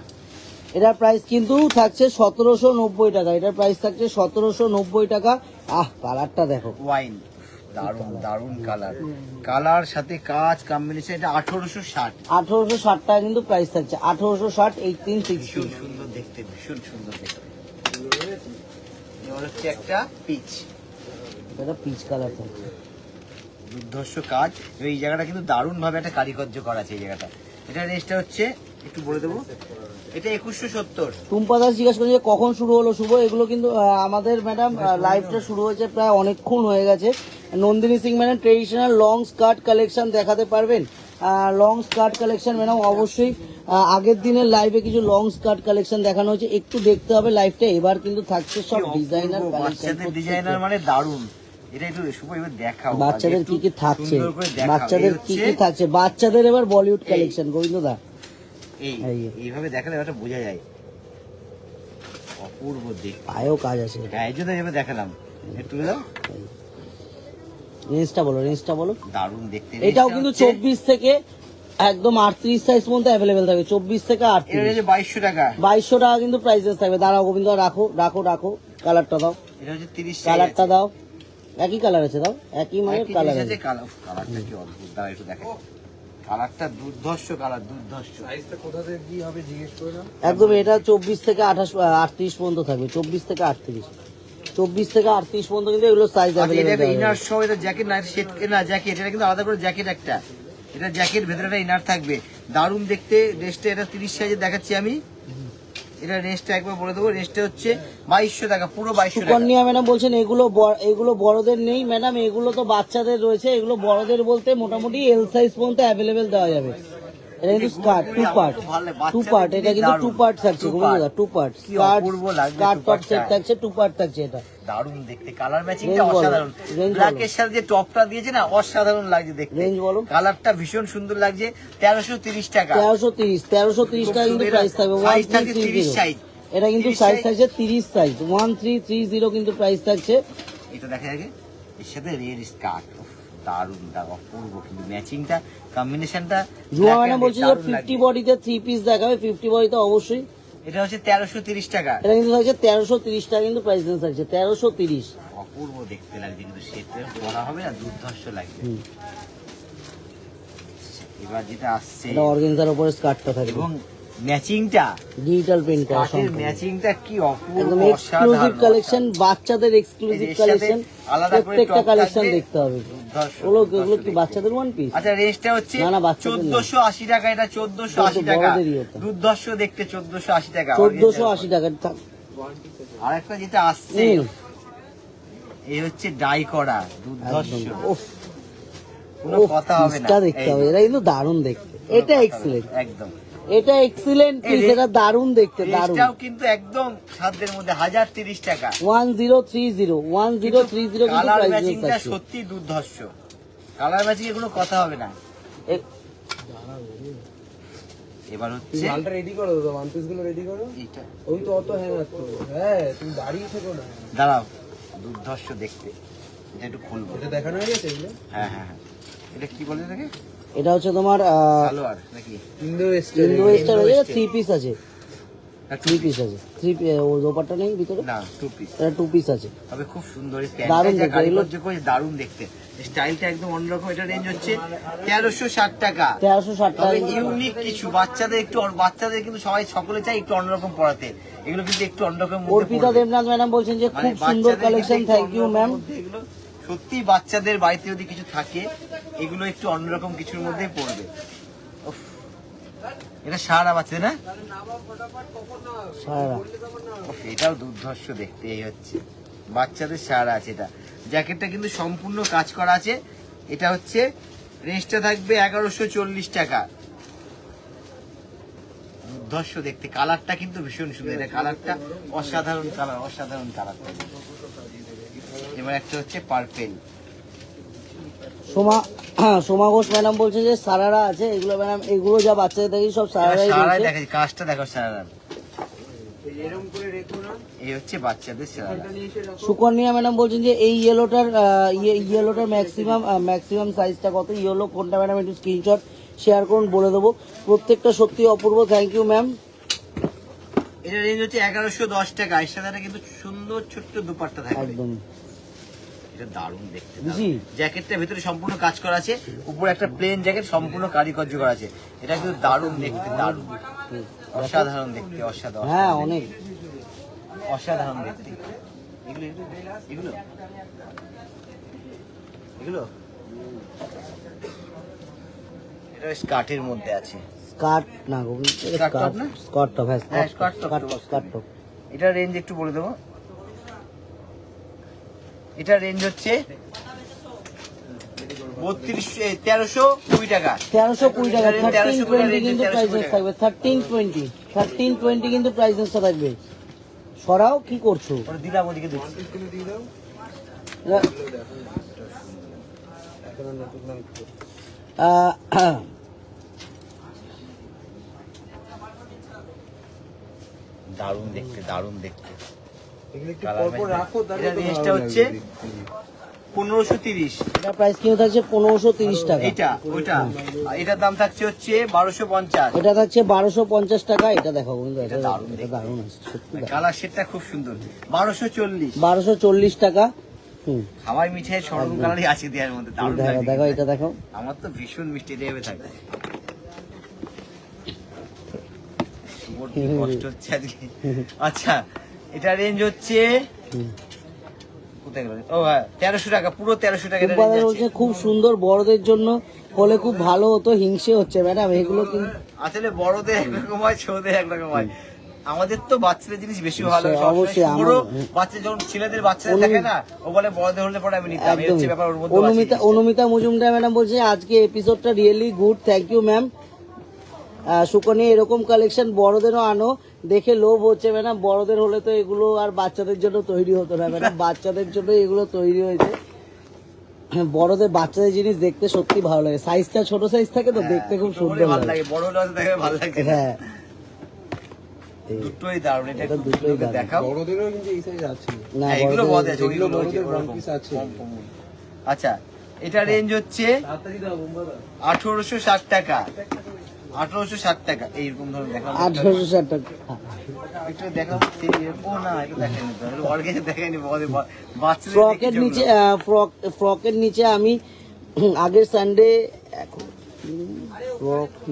এটার প্রাইস কিন্তু থাকছে 1790 টাকা। এটার প্রাইস থাকছে 1790 টাকা। কালারটা দেখো, ওয়াইন, দারুণ দারুণ কালার, কালার সাথে কাজ কম্বিনেশন। এটা 1860। 1860 টাকা কিন্তু প্রাইস থাকছে। 1860 1860। ভীষণ সুন্দর দেখতে, ভীষণ সুন্দর দেখতে। এবার হচ্ছে একটা পিচ, এটা পিচ কালার থাকছে। দুর্ধর্ষ কাজ। এই জায়গাটা কিন্তু দারুণ ভাবে একটা কারিগর্য করা আছে এই জায়গাটা। এটা রেঞ্জটা হচ্ছে একটু বলে দেবো, এটা 2170। টুম্পা দাস জিজ্ঞাসা করছে যে কখন শুরু হলো শুভ। এগুলো কিন্তু আমাদের ম্যাডাম লাইভটা শুরু হয়েছে প্রায় অনেকক্ষণ হয়ে গেছে। Nandini Singh madam traditional long skirt collection দেখাতে পারবেন? লং স্কার্ট কালেকশন ম্যাডাম অবশ্যই আগের দিনের লাইভে কিছু লং স্কার্ট কালেকশন দেখানো হয়েছে, একটু দেখতে হবে লাইভটা। এবার কিন্তু থাকছে সব ডিজাইনার বাচ্চাদের ডিজাইনার মানে দারুণ। এটা একটু শুভ এবার দেখাও বাচ্চাদের কি কি থাকছে, সুন্দর করে দেখাও। বাচ্চাদের কি কি থাকছে, বাচ্চাদের এবার বলিউড কালেকশন গোবিন্দদা। এইভাবে দেখালে এটা বোঝা যায়, অপূর্ব দেখতে। পায়েও কাজ আছে। হ্যাঁ, এই জন্য এবার দেখালাম। একটু দাও, রেঞ্জটা বলো, রেঞ্জটা বলো। দারুণ দেখতে। এটাও কিন্তু 24 থেকে একদম 38 সাইজ পর্যন্ত অ্যাভেলেবেল থাকবে। 24 থেকে 38। 2200 টাকা। 2200 টাকা কিন্তু প্রাইসেস থাকবে। দাঁড়াও গোবিন্দ, রাখো রাখো রাখো। কালারটা দাও, এটা হচ্ছে 30 কালারটা দাও। একই কালার আছে, দাও একই মানে কালার আছে। কালারটা কি অদ্ভুত, দাঁড়া একটু দেখো। কালারটা দুর্ধর্ষ কালার, দুর্ধর্ষ। সাইজটা কোথা থেকে কি হবে জিজ্ঞেস করে না। একদম এটা 24 থেকে 38 পর্যন্ত থাকবে। 24 থেকে 38, 24 থেকে 38 পর্যন্ত কিন্তু এগুলো সাইজ এটা অ্যাভেলেবেল। ইনার সহ, এটা জ্যাকেট না, সেট না জ্যাকেট। এটা কিন্তু আলাদা করে জ্যাকেট একটা। এটা জ্যাকেট, ভেতরে একটা ইনার থাকবে। দারুণ দেখতে। রেস্টটা এটা 30 সাইজে দেখাচ্ছি আমি। এটা রেস্টটা একবার বলে দেবো, রেস্টটা হচ্ছে 2200 টাকা, পুরো 2200 টাকা। সুকন্যা ম্যাডাম বলছেন এগুলো বড়দের নেই ম্যাডাম, এগুলো তো বাচ্চাদের রয়েছে। এগুলো বড়দের বলতে মোটামুটি এল সাইজ পর্যন্ত অ্যাভেলেবেল দেওয়া যাবে। এটা কিন্তু skirt two part, two part. এটা কিন্তু টু পার্ট থাকছে গোবিন্দদা, টু পার্ট। কি স্কার্ট অপূর্ব লাগবে skirt two top part set টা। থাকছে, টু পার্ট থাকছে। এটা দারুণ দেখতে, কালার ম্যাচিংটা Range বলো, অসাধারণ। range ব্ল্যাকের সাথে যে টপটা দিয়েছে না, অসাধারণ লাগছে দেখতে। রেঞ্জ বলো। কালারটা ভীষণ সুন্দর লাগছে। 1330 টাকা। 1330 টাকা কিন্তু প্রাইস থাকবে। সাইজ থাকছে 30 1330। সাইজ। এটা কিন্তু 30 সাইজ size। থাকছে 30 সাইজ। 1330 কিন্তু প্রাইস থাকছে। এটা দেখা যাবে এর সাথে রেড স্কার্ট, দারুণ দারুণ, অপূর্ব। কিন্তু ম্যাচিংটা, কম্বিনেশনটা। জুয়া ম্যাডাম বলছে যে 50 বডিতে 3 পিস দেখাবে। 50 বডিতে অবশ্যই। এটা হচ্ছে 1330 টাকা। এটা কিন্তু থাকছে 1330 টাকা কিন্তু প্রাইস থাকছে 1330। অপূর্ব দেখতে লাগছে, কিন্তু সেটা পরা হবে না, দুর্ধর্ষ লাগবে। এবার যেটা আসছে, এটা অর্গানজার উপরে স্কার্টটা থাকবে এবং ম্যাচিংটা, ডিজিটাল প্রিন্ট করা কাঠের সম্পূর্ণ। ম্যাচিংটা কি অপূর্ব, একদম এক্সক্লুসিভ কালেকশন, বাচ্চাদের এক্সক্লুসিভ এর সাথে কালেকশন। আলাদা করে প্রত্যেকটা top কালেকশন থাকবে। দেখতে হবে। দুর্ধর্ষ, ওগুলো দুর্ধর্ষ কি দেখতে। বাচ্চাদের ওয়ান পিস? আচ্ছা, রেঞ্জটা হচ্ছে না, না, বাচ্চাদের না। 1480 টাকা। এটা 1480 টাকা। বড়দেরই ওটা। দুর্ধর্ষ দেখতে 1480 টাকা। 1480 টাকা। আর একটা যেটা আসছে, এই হচ্ছে ডাই করা, দুর্ধর্ষ, কোনো কথা হবে না। দেখতে হবে। এটা কিন্তু দারুণ দেখতে। এটা এক্সিলেন্ট, একদম। এটা এক্সিলেন্ট পিস। এটা দারুণ দেখতে, দারুণ। রেঞ্জটাও কিন্তু একদম সাধ্যের মধ্যে, 1030 টাকা। 1030 কিন্তু কালার প্রাইস ম্যাচিংটা থাকছে। সত্যি দুর্ধর্ষ। কালার ম্যাচিং এর কোনো কথা হবে না। এবার হচ্ছে মালটা রেডি করো দাদা, ওয়ান পিস গুলো রেডি করো। এইটা, ওই তো অত হ্যাঁ তো। হ্যাঁ তুমি দাঁড়িয়ে থেকো না। দাঁড়াও, দুর্ধর্ষ দেখতে। এটা একটু খুলবো। এটা দেখানো হয়ে গেছে এগুলো। হ্যাঁ হ্যাঁ হ্যাঁ। এটা কি বলে এটাকে? এটা হচ্ছে তোমার সালোয়ার নাকি? Indo western. ইন্দো ওয়েস্টার হয়ে Western। 3 পিস আছে। 3 পিস আছে। 3 ওর দোপাট্টা নেই ভিতরে। না, টু পিস। এটা 2 পিস আছে। তবে খুব সুন্দর। এই দারুণ প্যান্টটা যা দেখতে, কারিগর্য করেছে, দারুণ দেখতে। স্টাইলটা একদম অন্যরকম। এটা রেঞ্জ হচ্ছে 1360 টাকা। 1360 টাকা। তবে ইউনিক কিছু, বাচ্চাদের একটু, বাচ্চাদের কিন্তু সবাই সকলে চায় একটু অন্যরকম পড়াতে। এগুলো কিন্তু একটু অন্যরকম মধ্যে অর্পিতা পড়বে। দেবনাথ ম্যাডাম বলছেন যে মানে খুব সুন্দর বাচ্চাদের কালেকশন। কিন্তু থ্যাংক ইউ অন্যরকম ম্যাম। মধ্যে এগুলো সত্যি, বাচ্চাদের বাড়িতে যদি কিছু থাকে, এগুলো একটু অন্যরকম কিছুর মধ্যে পড়বে। উফ, এটা সারা বাচ্চা না? সারা উফ, এটাও দুর্ধর্ষ দেখতে। এই হচ্ছে বাচ্চাদের সারা আছে। এটা জ্যাকেটটা কিন্তু সম্পূর্ণ কাজ করা আছে। এটা হচ্ছে রেঞ্জটা থাকবে 1140 টাকা। দুর্ধর্ষ দেখতে, কালারটা কিন্তু ভীষণ সুন্দর। এটা কালারটা অসাধারণ কালার, অসাধারণ কালারটা। এবার একটা হচ্ছে পার্পেল। সোমা ঘোষ ম্যাডাম বলছে যে সারারা আছে। এগুলো ম্যাডাম, এগুলো যা বাচ্চাদের দেখি সব সারারাই সারাই রয়েছে। দেখা, কাজটা দেখো সারার। এরকম করে রেখো না, এই হচ্ছে বাচ্চাদের সেরা এটা নিয়ে এসে রাখো। সুকন্যা ম্যাডাম বলছেন যে এই ইয়েলোটার ম্যাক্সিমাম সাইজটা কত, ইয়েলো কোনটা ম্যাডাম একটু স্ক্রিনশট শেয়ার করুন, বলে দেবো। প্রত্যেকটা সত্যি অপূর্ব, থ্যাংক ইউ ম্যাম। এটা রেঞ্জ হচ্ছে 1110 টাকা। এর সাথে একটা কিন্তু সুন্দর ছোট্ট দুপাট্টা থাকবে, একদম এটা দারুণ দেখতে। জি। জ্যাকেটটার ভিতরে সম্পূর্ণ কাজ করা আছে, উপরে একটা প্লেন জ্যাকেট সম্পূর্ণ কারিকার্য করা আছে। এটা কিন্তু দারুণ দেখতে, দারুণ অসাধারণ দেখতে, অসাধারণ। হ্যাঁ অনেক অসাধারণ দেখতে। এগুলো এগুলো এগুলো এটা স্কার্টের মধ্যে আছে। স্কার্ট না গো, স্কার্ট টপ না? স্কার্ট টপ, হ্যাঁ হ্যাঁ, স্কার্ট টপ, স্কার্ট টপ। এটা রেঞ্জ একটু বলে দেবো। এটা রেঞ্জ হচ্ছে 1320 টাকা। 1320 টাকা, 1320 1320 কিন্তু প্রাইসেস থাকবে, 1320 কিন্তু প্রাইসেসটা থাকবে। সরাও, কি করছো? ওটা দিলাম ওদিকে দেখছি। এগুলো দিয়ে দাও, এরা- এখন আর নতুন মাল করো। দারুণ দেখতে, দারুণ দেখতে। এগুলো একটু কালার পরপর ম্যাচ। রাখো, তাহলে এটার তো রেঞ্জটা ভালো হচ্ছে লাগবে দেখতে। 1530। এটা প্রাইস কিন্তু থাকছে 1530 টাকা, এটা ওইটা, এটার দাম থাকছে হচ্ছে 1250। এটা থাকছে 1250 টাকা। এটা দেখো বন্ধু, এটা দারুণ দেখতে। দারুণ আছে সত্যি, কালার সেটটা খুব সুন্দর। 1240। 1240 টাকা। হুম, হাওয়াই মিঠাই সরম কালারই আছে দেওয়ার মধ্যে, দারুণ দেখো লাগছে দেখো, কিন্তু। এটা দেখো। আমার তো ভীষণ মিষ্টি দেবে থাকে। শুভর কি কষ্ট হচ্ছে আজকে। আচ্ছা, এটা রেঞ্জ হচ্ছে হুম। কোথায় গেল? ও হ্যাঁ, 1300 টাকা, পুরো 1300 টাকা এটা উপাদান রেঞ্জ বলছে আছে। খুব সুন্দর, বড়দের জন্য হলে খুব ভালো হতো। হিংসে হচ্ছে ম্যাডাম, এগুলো কিন্তু আসলে বড়দের একরকম হয়, ছোটদের একরকম হয়। আমাদের তো বাচ্চাদের জিনিস বেশি ভালো লাগে। অবশ্যই, শুভরও আমার- বাচ্চা যখন ছেলেদের বাচ্চাদের দেখে না, ও বলে বড়দের হলে পরে আমি নিতাম। এই হচ্ছে ব্যাপার, ওর মধ্যে অনুমিতা মজুমদার ম্যাডাম বলছে আজকে এপিসোডটা really good, thank you ma'am. Sukanya এরকম কালেকশন বড়দেরও আনো, দেখে লোভ হচ্ছে ম্যাডাম। বড়দের হলে তো এগুলো আর বাচ্চাদের জন্য তৈরি হতো না ম্যাডাম, বাচ্চাদের জন্য এগুলো তৈরি হয়েছে। বড়দের বাচ্চাদের জিনিস দেখতে সত্যি ভালো লাগে, সাইজটা ছোট সাইজ থাকে তো দেখতে খুব সুন্দর ভালো লাগে। লাগে, বড় হলে দেখে ভালো লাগে। হ্যাঁ, দুটোই দারুণ। এটা এটা খুব দুটোই সুন্দর দারুণ। দেখাও। বড়দেরও কিন্তু এই সাইজ আছে। না হ্যাঁ, এগুলো বড়দের- বড় আছে, এগুলো ওইগুলো বড়দের ওরকম, one piece আছে। কম কম। আচ্ছা, এটা রেঞ্জ হচ্ছে তাড়াতাড়ি দাও বোম্বাদা। 1860 টাকা। 1860 টাকা এইরকম ধরনের দেখাও। 1860 টাকা। একটু দেখাও। ও না, এটা দেখেনি তো, এটা অর্গানিক দেখেনি। বাচ্চাদের ফ্রকের দেখি নিচে যেগুলো। ফ্রকের নিচে আমি আগের সানডে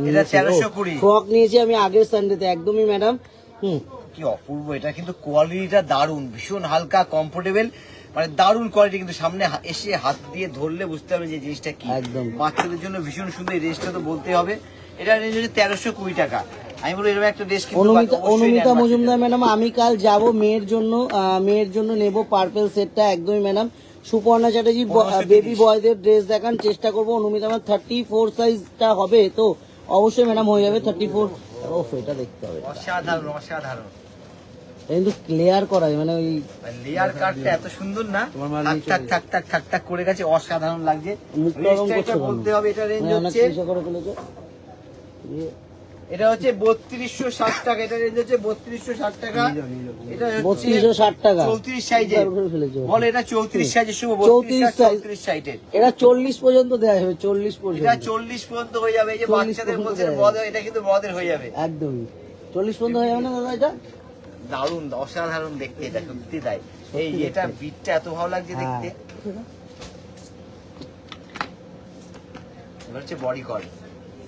এটা 1320 ফ্রক নিয়েছি আমি আগের সানডেতে, একদমই ম্যাডাম। হুম, কি অপূর্ব। এটা কিন্তু কোয়ালিটিটা দারুণ, ভীষণ হালকা, কমফোর্টেবল, মানে দারুণ কোয়ালিটি। কিন্তু সামনে এসে হাত দিয়ে ধরলে বুঝতে হবে যে জিনিসটা কি। একদম। বাচ্চাদের জন্য ভীষণ সুন্দর। এই রেঞ্জটা তো বলতে হবে। এটা রেঞ্জ হচ্ছে 1320 টাকা। আমি বলবো এরকম একটা ড্রেস কিন্তু অনুমিতা মজুমদার ম্যাডাম, আমি কাল যাব মেয়ের জন্য নেব পার্পেল সেটটা, একদমই ম্যাডাম। সুপর্ণা চ্যাটার্জি 1530 বেবি বয়দের ড্রেস দেখান, চেষ্টা করবো। অনুমিতা ম্যাম 34 সাইজটা হবে তো? অবশ্যই ম্যাডাম হয়ে যাবে 34। ওফ, এটা দেখতে হবে, অসাধারণ, অসাধারণ। এটা কিন্তু ক্লিয়ার করা যায়, মানে ওই লেয়ার কাটটা এত সুন্দর না, তোমার মাল থাক নিচে থাক থাক থাক থাক থাক করে গেছে, অসাধারণ লাগছে। মুখটা ওরকম রেঞ্জটা করছো কেন? বলতে হবে। এটা রেঞ্জ মানে অনেক হচ্ছে, চেষ্টা করে ফেলেছো। এটা হচ্ছে 3260 টাকা। এটা রেঞ্জ হচ্ছে 3260 টাকা। এটা হচ্ছে 3260 টাকা 34 সাইজের। করে ফেলেছো। বলে এটা 34 সাইজের, শুভ 34 size। 34 সাইজের। এটা 40 পর্যন্ত দেওয়া যাবে, 40 এটা পর্যন্ত 40 পর্যন্ত হয়ে যাবে। এই যে 40 বাচ্চাদের পর্যন্ত বলছে দেয়া বড়, এটা কিন্তু বড়দের হয়ে যাবে। একদমই 40 পর্যন্ত হয়ে যাবে না দাদা? এটা দারুণ, অসাধারণ দেখতে, এটা সত্যি তাই। এই এটা বিটটা এত ভালো লাগছে দেখতে। এটা হচ্ছে বডি কট।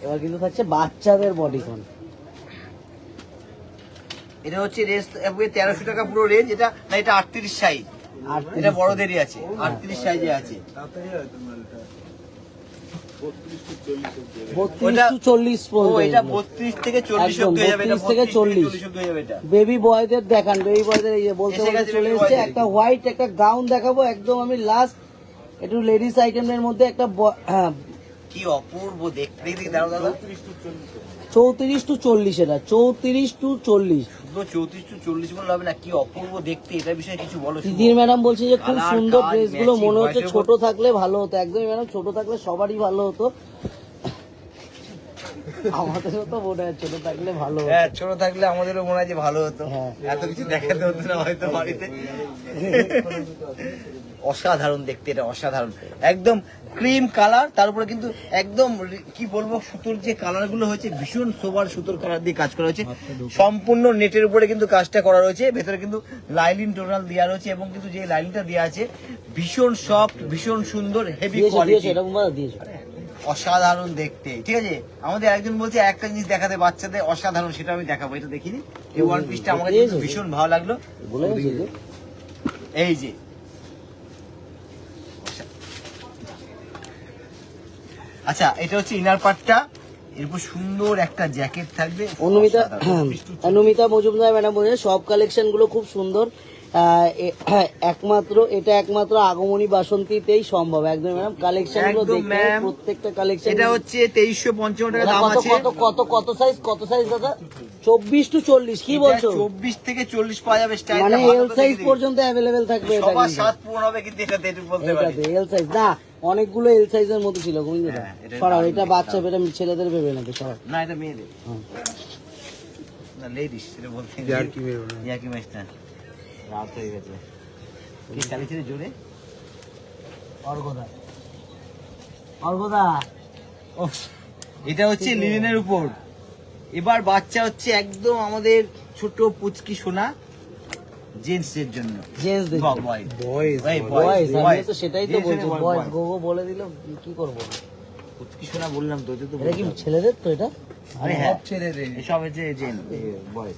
এবার কিন্তু থাকছে বাচ্চাদের বডিকন। এটা হচ্ছে রেঞ্জ 1300 টাকা পুরো রেঞ্জ। এটা না, এটা 38 সাইজ। আর এটা বড়দেরই আছে, 38 সাইজে আছে। তাড়াতাড়ি হয় তো মালটা। 32 to 40 ও, পর্যন্ত। এটা 32 থেকে 40 একদম, অবধি হয়ে যাবে। এটা 32 থেকে 40 অবধি হয়ে যাবে এটা। বেবি বয়দের দেখান, বেবি বয়দের এই যে বলতে এসে বলতে গেছে চলে baby এসেছে। boyদের। একটা হোয়াইট একটা গাউন দেখাবো একদম আমি লাস্ট, একটু লেডিস আইটেমের মধ্যে একটা কি অপূর্ব দেখতে। দেখি দাঁড়াও দাদা, 34 to 40, এটা 34 to 40। শুধু 34 to 40 বললে হবে না, কি অপূর্ব দেখতে। এটার বিষয়ে কিছু বলো। শুভ। দিদির ম্যাডাম বলছে যে খুব Colour, সুন্দর কাজ, ড্রেসগুলো, matching, মনে হচ্ছে white এর ছোট থাকলে ভালো হতো। একদমই ম্যাডাম, ছোট থাকলে সবারই ভালো হতো। আমাদেরও তো মনে হয় ছোট থাকলে ভালো হতো। হ্যাঁ, ছোট থাকলে আমাদেরও মনে হয় যে ভালো হতো, হ্যাঁ। এত কিছু দেখাতে হতো না হয়তো বাড়িতে। অসাধারণ দেখতে, এটা অসাধারণ, একদম ক্রিম কালার, তার উপরে কিন্তু একদম কি বলবো, সুতোর যে কালার গুলো হয়েছে ভীষণ সোবার সুতোর কালার দিয়ে কাজ করা হয়েছে, সম্পূর্ণ নেটের উপরে কিন্তু কাজটা করা রয়েছে, ভেতরে কিন্তু লাইলিন টোটাল দেওয়া রয়েছে, এবং কিন্তু যে লাইলিনটা দেওয়া আছে ভীষণ সফট, ভীষণ সুন্দর, হেভি দিয়েছো কোয়ালিটি, এরকম ভাবে দিয়েছো। অসাধারণ দেখতে। ঠিক আছে, আমাদের একজন বলছে একটা জিনিস দেখাতে বাচ্চাদের অসাধারণ, সেটা আমি দেখাবো, এটা দেখিনি। এই ওয়ান পিসটা আমাকে কিন্তু ভীষণ ভালো লাগলো। বলে গেছে যে এই যে আচ্ছা, এটা হচ্ছে ইনার পার্টটা, এরপর সুন্দর একটা জ্যাকেট থাকবে। অনুমিতা মজুমদার ম্যাডাম বলে সব কালেকশন গুলো খুব সুন্দর, একমাত্র আগমনী বাসন্তীতেই সম্ভব। একদম ম্যাডাম, কালেকশন গুলো একদম দেখতে ma'am। প্রত্যেকটা কালেকশন। এটা হচ্ছে 2355 টাকা দাম কত আছে। কত কত কত সাইজ দাদা? 24 to 40 কি বলছো? 24 থেকে 40 পাওয়া যাবে, স্টাইল মানে এল সাইজ পর্যন্ত অ্যাভেলেবেল থাকবে এটা সবার কিন্তু। সাত পূরণ হবে, কিন্তু এটা দেখে বলতে পারি এটাতে এল সাইজ না, অনেকগুলো এল সাইজের মধ্যে ছিল গোবিন্দদা। হ্যাঁ, এটা সরাও, দারুণ এটা বাচ্চা বেটা ছেলেদের ভেবে নাকি সরাও। না, এটা মেয়েদের হ্যাঁ। না, লেডিস, এটা বলতে ইয়ার্কি মেরো না। ইয়ার্কি ম্যাচটা রাত হয়ে গেছে, কি চালিয়েছে রে জোরে। অর্ঘদা ওহ, এটা হচ্ছে লিনেনের উপর। এবার বাচ্চা হচ্ছে একদম আমাদের ছোট পুচকি সোনা, জেন্টস এর জন্য, জেন্টস দেখো, বয় বয়েজ বয়েজ, আমি boys। তো সেটাই তো Gents বলছি, এর boy, বয়েজ boy। গোগো বলে দিল, কি করব? পুচকি সোনা বললাম তো, এটা তো এটা কি বলতে হবে। ছেলেদের তো এটা? আরে হ্যাঁ, সব ছেলেদের। এসব হচ্ছে বয়।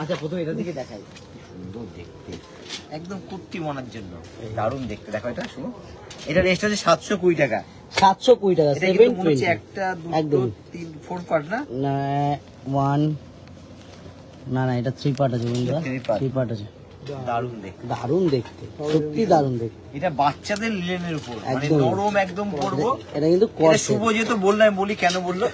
আচ্ছা, প্রথমে এটার দিকে দেখাই, সুন্দর দেখতে, একদম কুর্তি মনার জন্য দারুণ দেখতে। দেখো এটা শুনো, এটা রেস্ট হচ্ছে 720 টাকা। 720 টাকা, এটা কিন্তু মনে হচ্ছে 720 একটা, দুটো, একদম। 3, 4 পার্ট না? না 1 না না, এটা 3 পার্ট আছে বন্ধুরা, Three part। 3 পার্ট আছে। দারুণ দেখতে। দারুণ দেখতে, সত্যি দারুণ দেখতে। এটা বাচ্চাদের লিলেনের উপর, মানে একদম। নরম একদম পরবো। এটা কিন্তু এটা কর্সেট। শুভ যেহেতু বললাম, বলি কেন বললো,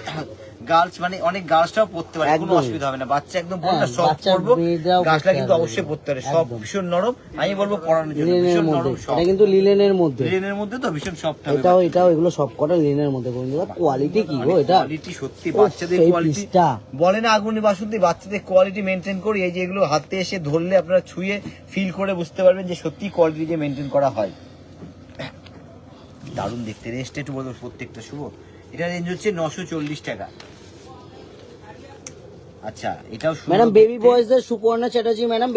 গার্লস মানে অনেক গার্লসটাও পড়তে পারে, কোনো একদমই। অসুবিধা হবে না। বাচ্চা একদম পড়বে, হ্যাঁ, সব বাচ্চা পরবো, মেয়েরাও গাছটা পরতে কিন্তু পারবে। অবশ্যই পড়তে পারে, সব একদম। ভীষণ নরম। আমি বলবো পরানোর জন্য লিনেনের ভীষণ মধ্যে, নরম, সব এটা কিন্তু লিনেনের মধ্যে। লিনেনের মধ্যে তো ভীষণ সফট হবে। এটাও এগুলো সব কটা লিনেনের মধ্যে বন্ধুরা। কোয়ালিটি কি গো এটা? কোয়ালিটি সত্যি, উফ, বাচ্চাদের সেই কোয়ালিটি পিসটা। বলে না আগুনি বাসন্তী, বাচ্চাদের কোয়ালিটি মেনটেন করি। এই যে এগুলো হাতে এসে ধরলে আপনারা ছুঁয়ে ফিল করে বুঝতে পারবেন যে সত্যি কোয়ালিটি যে মেনটেন করা হয়। দারুণ দেখতে। রেস্ট একটু বলবো প্রত্যেকটা শুভ। এটা রেঞ্জ হচ্ছে 940 টাকা। আচ্ছা, এটাও সুন্দর ম্যাডাম বেবি দেখতে। বয়েজদের সুপর্ণা চ্যাটার্জি ম্যাডাম,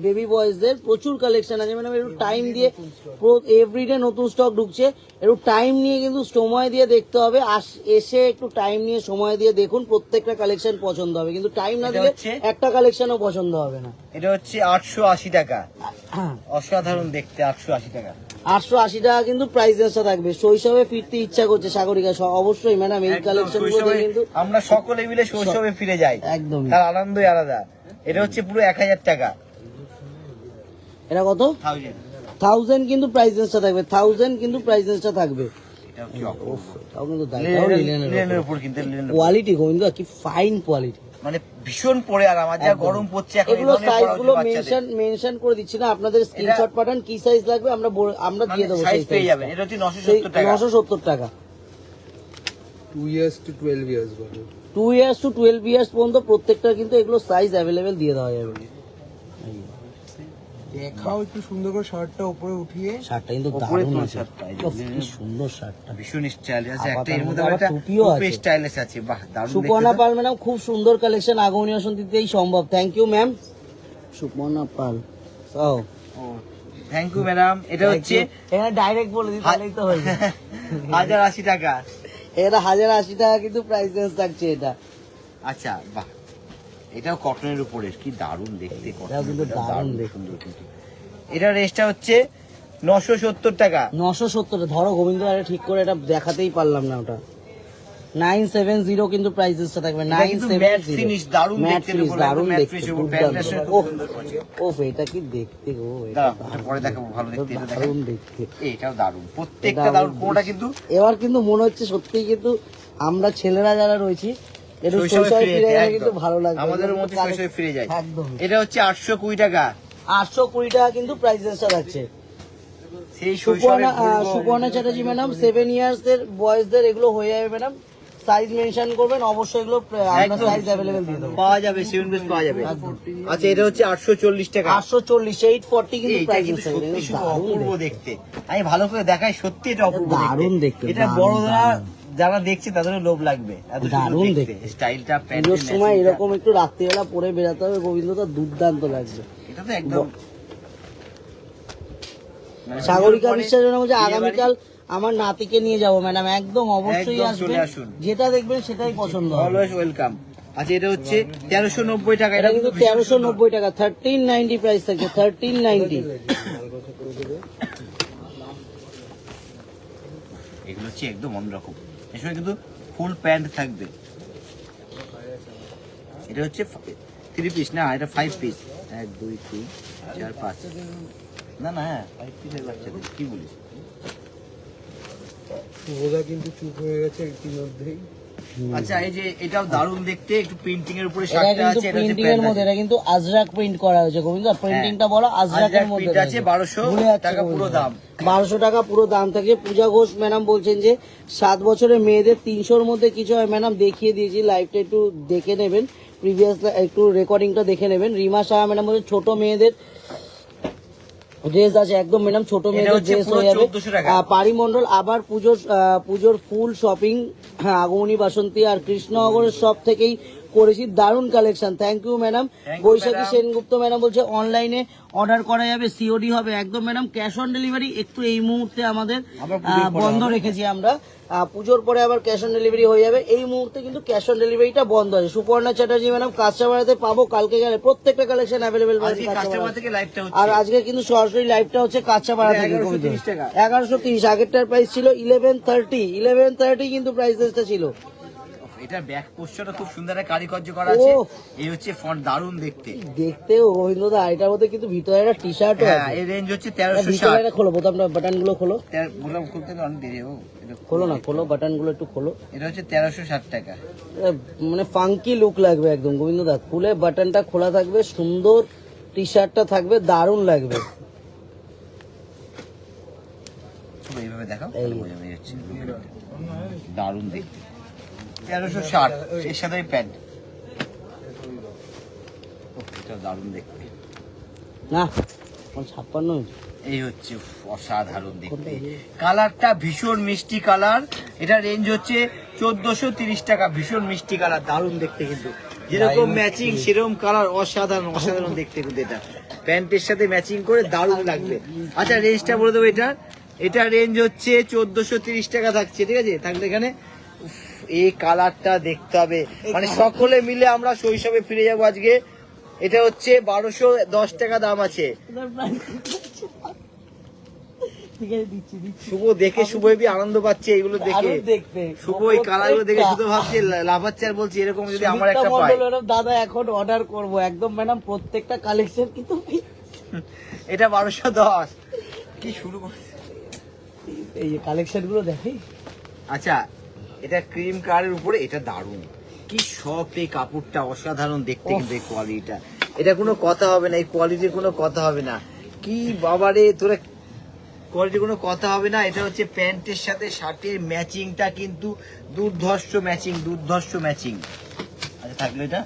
বেবি বয়েজদের প্রচুর কালেকশন আছে ম্যাডাম। একটু টাইম দিয়ে, এভরিডে নতুন স্টক ঢুকছে, একটু টাইম নিয়ে কিন্তু সময় দিয়ে দেখতে হবে। এসে একটু টাইম নিয়ে সময় দিয়ে দেখুন, প্রত্যেকটা কালেকশন পছন্দ হবে, কিন্তু টাইম না এটা দিলে হচ্ছে- একটা কালেকশনও পছন্দ হবে না। এটা হচ্ছে 880 টাকা, অসাধারণ দেখতে, 880 টাকা। 880 টাকা কিন্তু প্রাইস রেঞ্জটা থাকবে। শৈশবে ফিরতে ইচ্ছা করছে সাগরিকা, অবশ্যই ম্যাডাম এই একদম কালেকশন শৈশবে কিন্তু আমরা সকলে মিলে শৈশবে ফিরে যাই, একদমই। তার আনন্দই আলাদা। এটা হচ্ছে পুরো 1000 টাকা, এটা কত? 1000। 1000 কিন্তু প্রাইস রেঞ্জটা থাকবে, 1000 কিন্তু প্রাইস রেঞ্জটা থাকবে। এটাও কি অপূর্ব। তাও কিন্তু লিনেনের উপর কিন্তু, লিনেনের উপর। কোয়ালিটি গোবিন্দ, কি ফাইন কোয়ালিটি। মানে ভীষণ পরে আরাম, আর যা একদম। গরম পড়ছে এখন, এই এগুলো ধরনের সাইজ পরা গুলো উচিত বাচ্চাদের। মেনশন করে দিচ্ছি না, আপনাদের স্ক্রিনশট পাঠান, কি সাইজ লাগবে আমরা মানে দিয়ে দেবো সাইজ সেই পেয়ে সাইজ। যাবেন। এটা হচ্ছে 970 টাকা। 970 টাকা। 2 years to 12 years বলে। 2 ইয়ার্স টু 12 ইয়ার্স পর্যন্ত প্রত্যেকটা কিন্তু এগুলো সাইজ অ্যাভেলেবেল দিয়ে দেওয়া যাবে। দেখাও একটু সুন্দর করে শার্টটা উপরে উঠিয়ে। শার্টটা কিন্তু উপরে দারুণ তোলা আছে, শার্টটা, এই যে উফ, কি সুন্দর শার্টটা। ভীষণ স্টাইলিশ আছে, একটা আপাতত এর মধ্যে আবার একটা টুপিও আছে। স্টাইলিশ আছে। বাহ, দারুণ সুপর্ণা দেখতে। পাল ম্যাডাম, খুব সুন্দর কালেকশন, আগমনী বাসন্তীতেই সম্ভব। Thank you ma'am, Suparna Pal. ও থ্যাংক ইউ ম্যাডাম। এটা হচ্ছে এখানে ডাইরেক্ট বলে দিই তাহলেই তো হয়ে যায়। 1080 টাকা। এটা 1080 টাকা কিন্তু প্রাইস রেঞ্জ থাকছে এটা। আচ্ছা, বাহ, এটাও কটনের উপরে, কি দারুণ দেখতে। এটাও কিন্তু দারুণ দেখতে। সুন্দর কিন্তু। এটার রেটটা হচ্ছে 970 টাকা। 970 ধরো গোবিন্দ, আরে ঠিক করে এটা দেখাতেই পারলাম না। ওটা 970 কিন্তু প্রাইস রেঞ্জটা থাকবে। এটা কিন্তু ম্যাট ফিনিশ, দারুণ ম্যাট দেখতে। ফিনিশ, দারুণ ম্যাট দেখতে, ফিনিশ উপর দুর্দান্ত। প্যান্টের সাথে ওফ, খুব সুন্দর করেছে। ওফ, এটা কি দেখতে গো, এটা দাঁড়াও, এটা পরে দেখাবো, ভালো দেখতে। এটা দেখেন, দারুণ দেখতে। এটাও দারুণ, প্রত্যেকটা দারুণ। কোনটা কিন্তু এবার কিন্তু মনে হচ্ছে সত্যি কিন্তু আমরা ছেলেরা যারা রয়েছি একটু শৈশবে শৈশবে ফিরে ফিরে যেতে, গেলে কিন্তু একদম। ভালো লাগবে। আমাদের মধ্যে শৈশবে ফিরে যায়। একদম। এটা হচ্ছে 820 টাকা। 820 টাকা কিন্তু প্রাইস রেঞ্জটা থাকছে। সেই শৈশবে সুপর্ণা চ্যাটার্জি ম্যাডাম 7 ইয়ার্স এর বয়সদের এগুলো হয়ে যাবে ম্যাডাম। সাইজ মেনশন করবেন অবশ্যই, এগুলো আমরা একদম সাইজ अवेलेबल দিয়ে দেবো। পাওয়া যাবে, 7 পিস পাওয়া যাবে। আচ্ছা এটা হচ্ছে 840 টাকা। 840 840 কিন্তু এটা প্রাইস কিন্তু আছে। সত্যি শুধু অপূর্ব দেখতে। আমি ভালো করে দেখাই, সত্যি এটা অপূর্ব দারুণ দেখতে, এটা দারুণ, বড়রা দারুণ। যারা দেখছে তাদের লোভ লাগবে, এত দারুণ সুন্দর দেখতে। দেখতে স্টাইলটা, পুজোর প্যান্টের সময় ম্যাচিংটা। এরকম একটু রাত্রিবেলা পরে বেরাতে হবে গোবিন্দদা, দুর্দান্ত লাগবে। এটা তো একদম মানে সাগরিকা পরে বিশ্বাস ম্যাডাম বলছে বিয়ে আগামীকাল আমার নাতিকে নিয়ে যাবো ম্যাডাম, একদম অবশ্যই একদম আসবেন, চলে আসুন। যেটা দেখবেন সেটাই পছন্দ হবে। Always welcome. আচ্ছা এটা হচ্ছে 1390 টাকা। এটা কিন্তু 1390 টাকা, 1390 প্রাইস থাকছে, 1390। এগুলো হচ্ছে একদম অন্যরকম। এর সঙ্গে কিন্তু ফুল প্যান্ট থাকবে। এটা হচ্ছে 3 পিস না, এটা 5 পিস। 1 2 3 4 5 না না, হ্যাঁ 5 পিসের বাচ্চাদের কি বলিস। ওরা কিন্তু চুপ হয়ে গেছে ইতিমধ্যেই। আচ্ছা এই যে এটাও দারুণ দেখতে, একটু প্রিন্টিং এর উপরে এটা শার্টটা কিন্তু আছে, এটা হচ্ছে প্রিন্টিং এর প্যান্ট মধ্যে, আছে। এটা কিন্তু আজরাক প্রিন্ট করা হয়েছে গোবিন্দ, প্রিন্টিংটা বলো আজরাকের মধ্যে প্রিন্ট আছে, 1200 টাকা পুরো দাম। 1200 টাকা পুরো দাম থাকে। পূজা ঘোষ ম্যাডাম বলছেন যে 7 বছরের মেয়েদের 300-র মধ্যে কিছু হয় ম্যাডাম, দেখিয়ে দিয়েছি, লাইভটা একটু দেখে নেবেন, প্রিভিয়াস একটু রেকর্ডিংটা দেখে নেবেন। রিমা শাহ ম্যাডাম বলছেন ছোট মেয়েদের ড্রেস আছে একদম ম্যাডাম, ছোট মেয়েদের হচ্ছে ড্রেস পুরো হয়ে যাবে। 1400 টাকা। পারিমণ্ডল আবার পুজোর ফুল শপিং, হ্যাঁ আগমনী বাসন্তী আর কৃষ্ণনগরের সব থেকেই করেছি, দারুণ collection, thank you madam. Thank you, Baishakhi madam. Sengupta madam বলছে অনলাইনে অর্ডার করা যাবে, সিওডি হবে একদম ম্যাডাম, ক্যাশ অন ডেলিভারি একটু এই মুহূর্তে আমাদের আবার পুজোর পরে বন্ধ হবে। রেখেছি আমরা, পুজোর পরে আবার ক্যাশ অন ডেলিভারি হয়ে যাবে, এই মুহূর্তে কিন্তু ক্যাশ অন ডেলিভারিটা বন্ধ আছে। সুপর্ণা চ্যাটার্জি ম্যাডাম কাঁচাপাড়াতে পাবো, কালকে গেলে প্রত্যেকটা কালেকশন অ্যাভেলেবেল আজকে কাস্টমার থেকে লাইভটা হচ্ছে। আর আজকে কিন্তু সরাসরি লাইভটা হচ্ছে কাঁচাপাড়া থেকে। 1130 টাকা। 1130, আগেরটার প্রাইস ছিল 1130 কিন্তু প্রাইসটা ছিল। এটা ব্যাক পোস্টারটা খুব সুন্দর একটা কারিকার্য করা আছে। ওহ। এই হচ্ছে ফন্ট, দারুণ দেখতে। দেখতেও গোবিন্দদা এটার মধ্যে কিন্তু ভিতরে একটা টি শার্ট হ্যাঁ আছে, এই রেঞ্জ হচ্ছে ভিতরে 1360। একটা খোলো, বোতামটা বাটন গুলো খোলো, বললাম খুলতে তো অনেক দেরি হবে। খোলো না, খোলো বাটন গুলো একটু খোলো। এটা হচ্ছে 1360 টাকা। এটা মানে ফাঙ্কি লুক লাগবে একদম গোবিন্দদা, খুলে বাটনটা খোলা থাকবে, সুন্দর টি শার্টটা থাকবে, দারুণ লাগবে। চলো এইভাবে দেখাও, এই। তাহলে বোঝা যাবে। এই হচ্ছে দারুণ দেখতে, 1360 এর সাথে প্যান্ট। এটা দারুণ দেখতে। না 56 ইঞ্চ। এই হচ্ছে অসাধারণ দেখতে, কালারটা ভীষণ মিষ্টি কালার। এটা রেঞ্জ হচ্ছে 1430 টাকা, ভীষণ মিষ্টি কালার, দারুণ দেখতে কিন্তু, যেরকম ম্যাচিং সেরকম কালার, অসাধারণ অসাধারণ দেখতে কিন্তু। এটা প্যান্টের সাথে ম্যাচিং করে দারুণ লাগবে। আচ্ছা রেঞ্জটা বলে দেবো, এটা রেঞ্জ হচ্ছে 1430 টাকা থাকছে, ঠিক আছে। থাকলে এখানে উফ, এই কালারটা দেখতে হবে, মানে সকলে মিলে আমরা শৈশবে ফিরে যাবো আজকে। এটা হচ্ছে 1210 টাকা দাম আছে। ঠিক আছে, দিচ্ছি। শুভ দেখে শুভ হেবি আনন্দ পাচ্ছে এইগুলো দেখে। দারুণ দেখতে। শুভ এই কালার গুলো দেখে শুধু ভাবছে লাভাচ্ছে, আর বলছি এরকম যদি আমার একটা সুমিত্রা পাই। মণ্ডল ম্যাডাম, দাদা এখন অর্ডার করব একদম ম্যাডাম, প্রত্যেকটা কালেকশন কিন্তু এটা 1210 কি শুরু করছে। এই যে কালেকশন গুলো দেখি। আচ্ছা এটা ক্রিম কালারের উপরে, এটা দারুণ, কি সফট এই কাপড়টা, অসাধারণ দেখতে কিন্তু এই কোয়ালিটিটা। এটা কোনো কথা হবে না, এই কোয়ালিটির কোনো কথা হবে না। কি বাবারে তোরা, কোয়ালিটির কোনো কথা হবে না। এটা হচ্ছে প্যান্টের সাথে শার্টের ম্যাচিংটা কিন্তু দুর্ধর্ষ ম্যাচিং, দুর্ধর্ষ ম্যাচিং। আচ্ছা থাকলো এটা।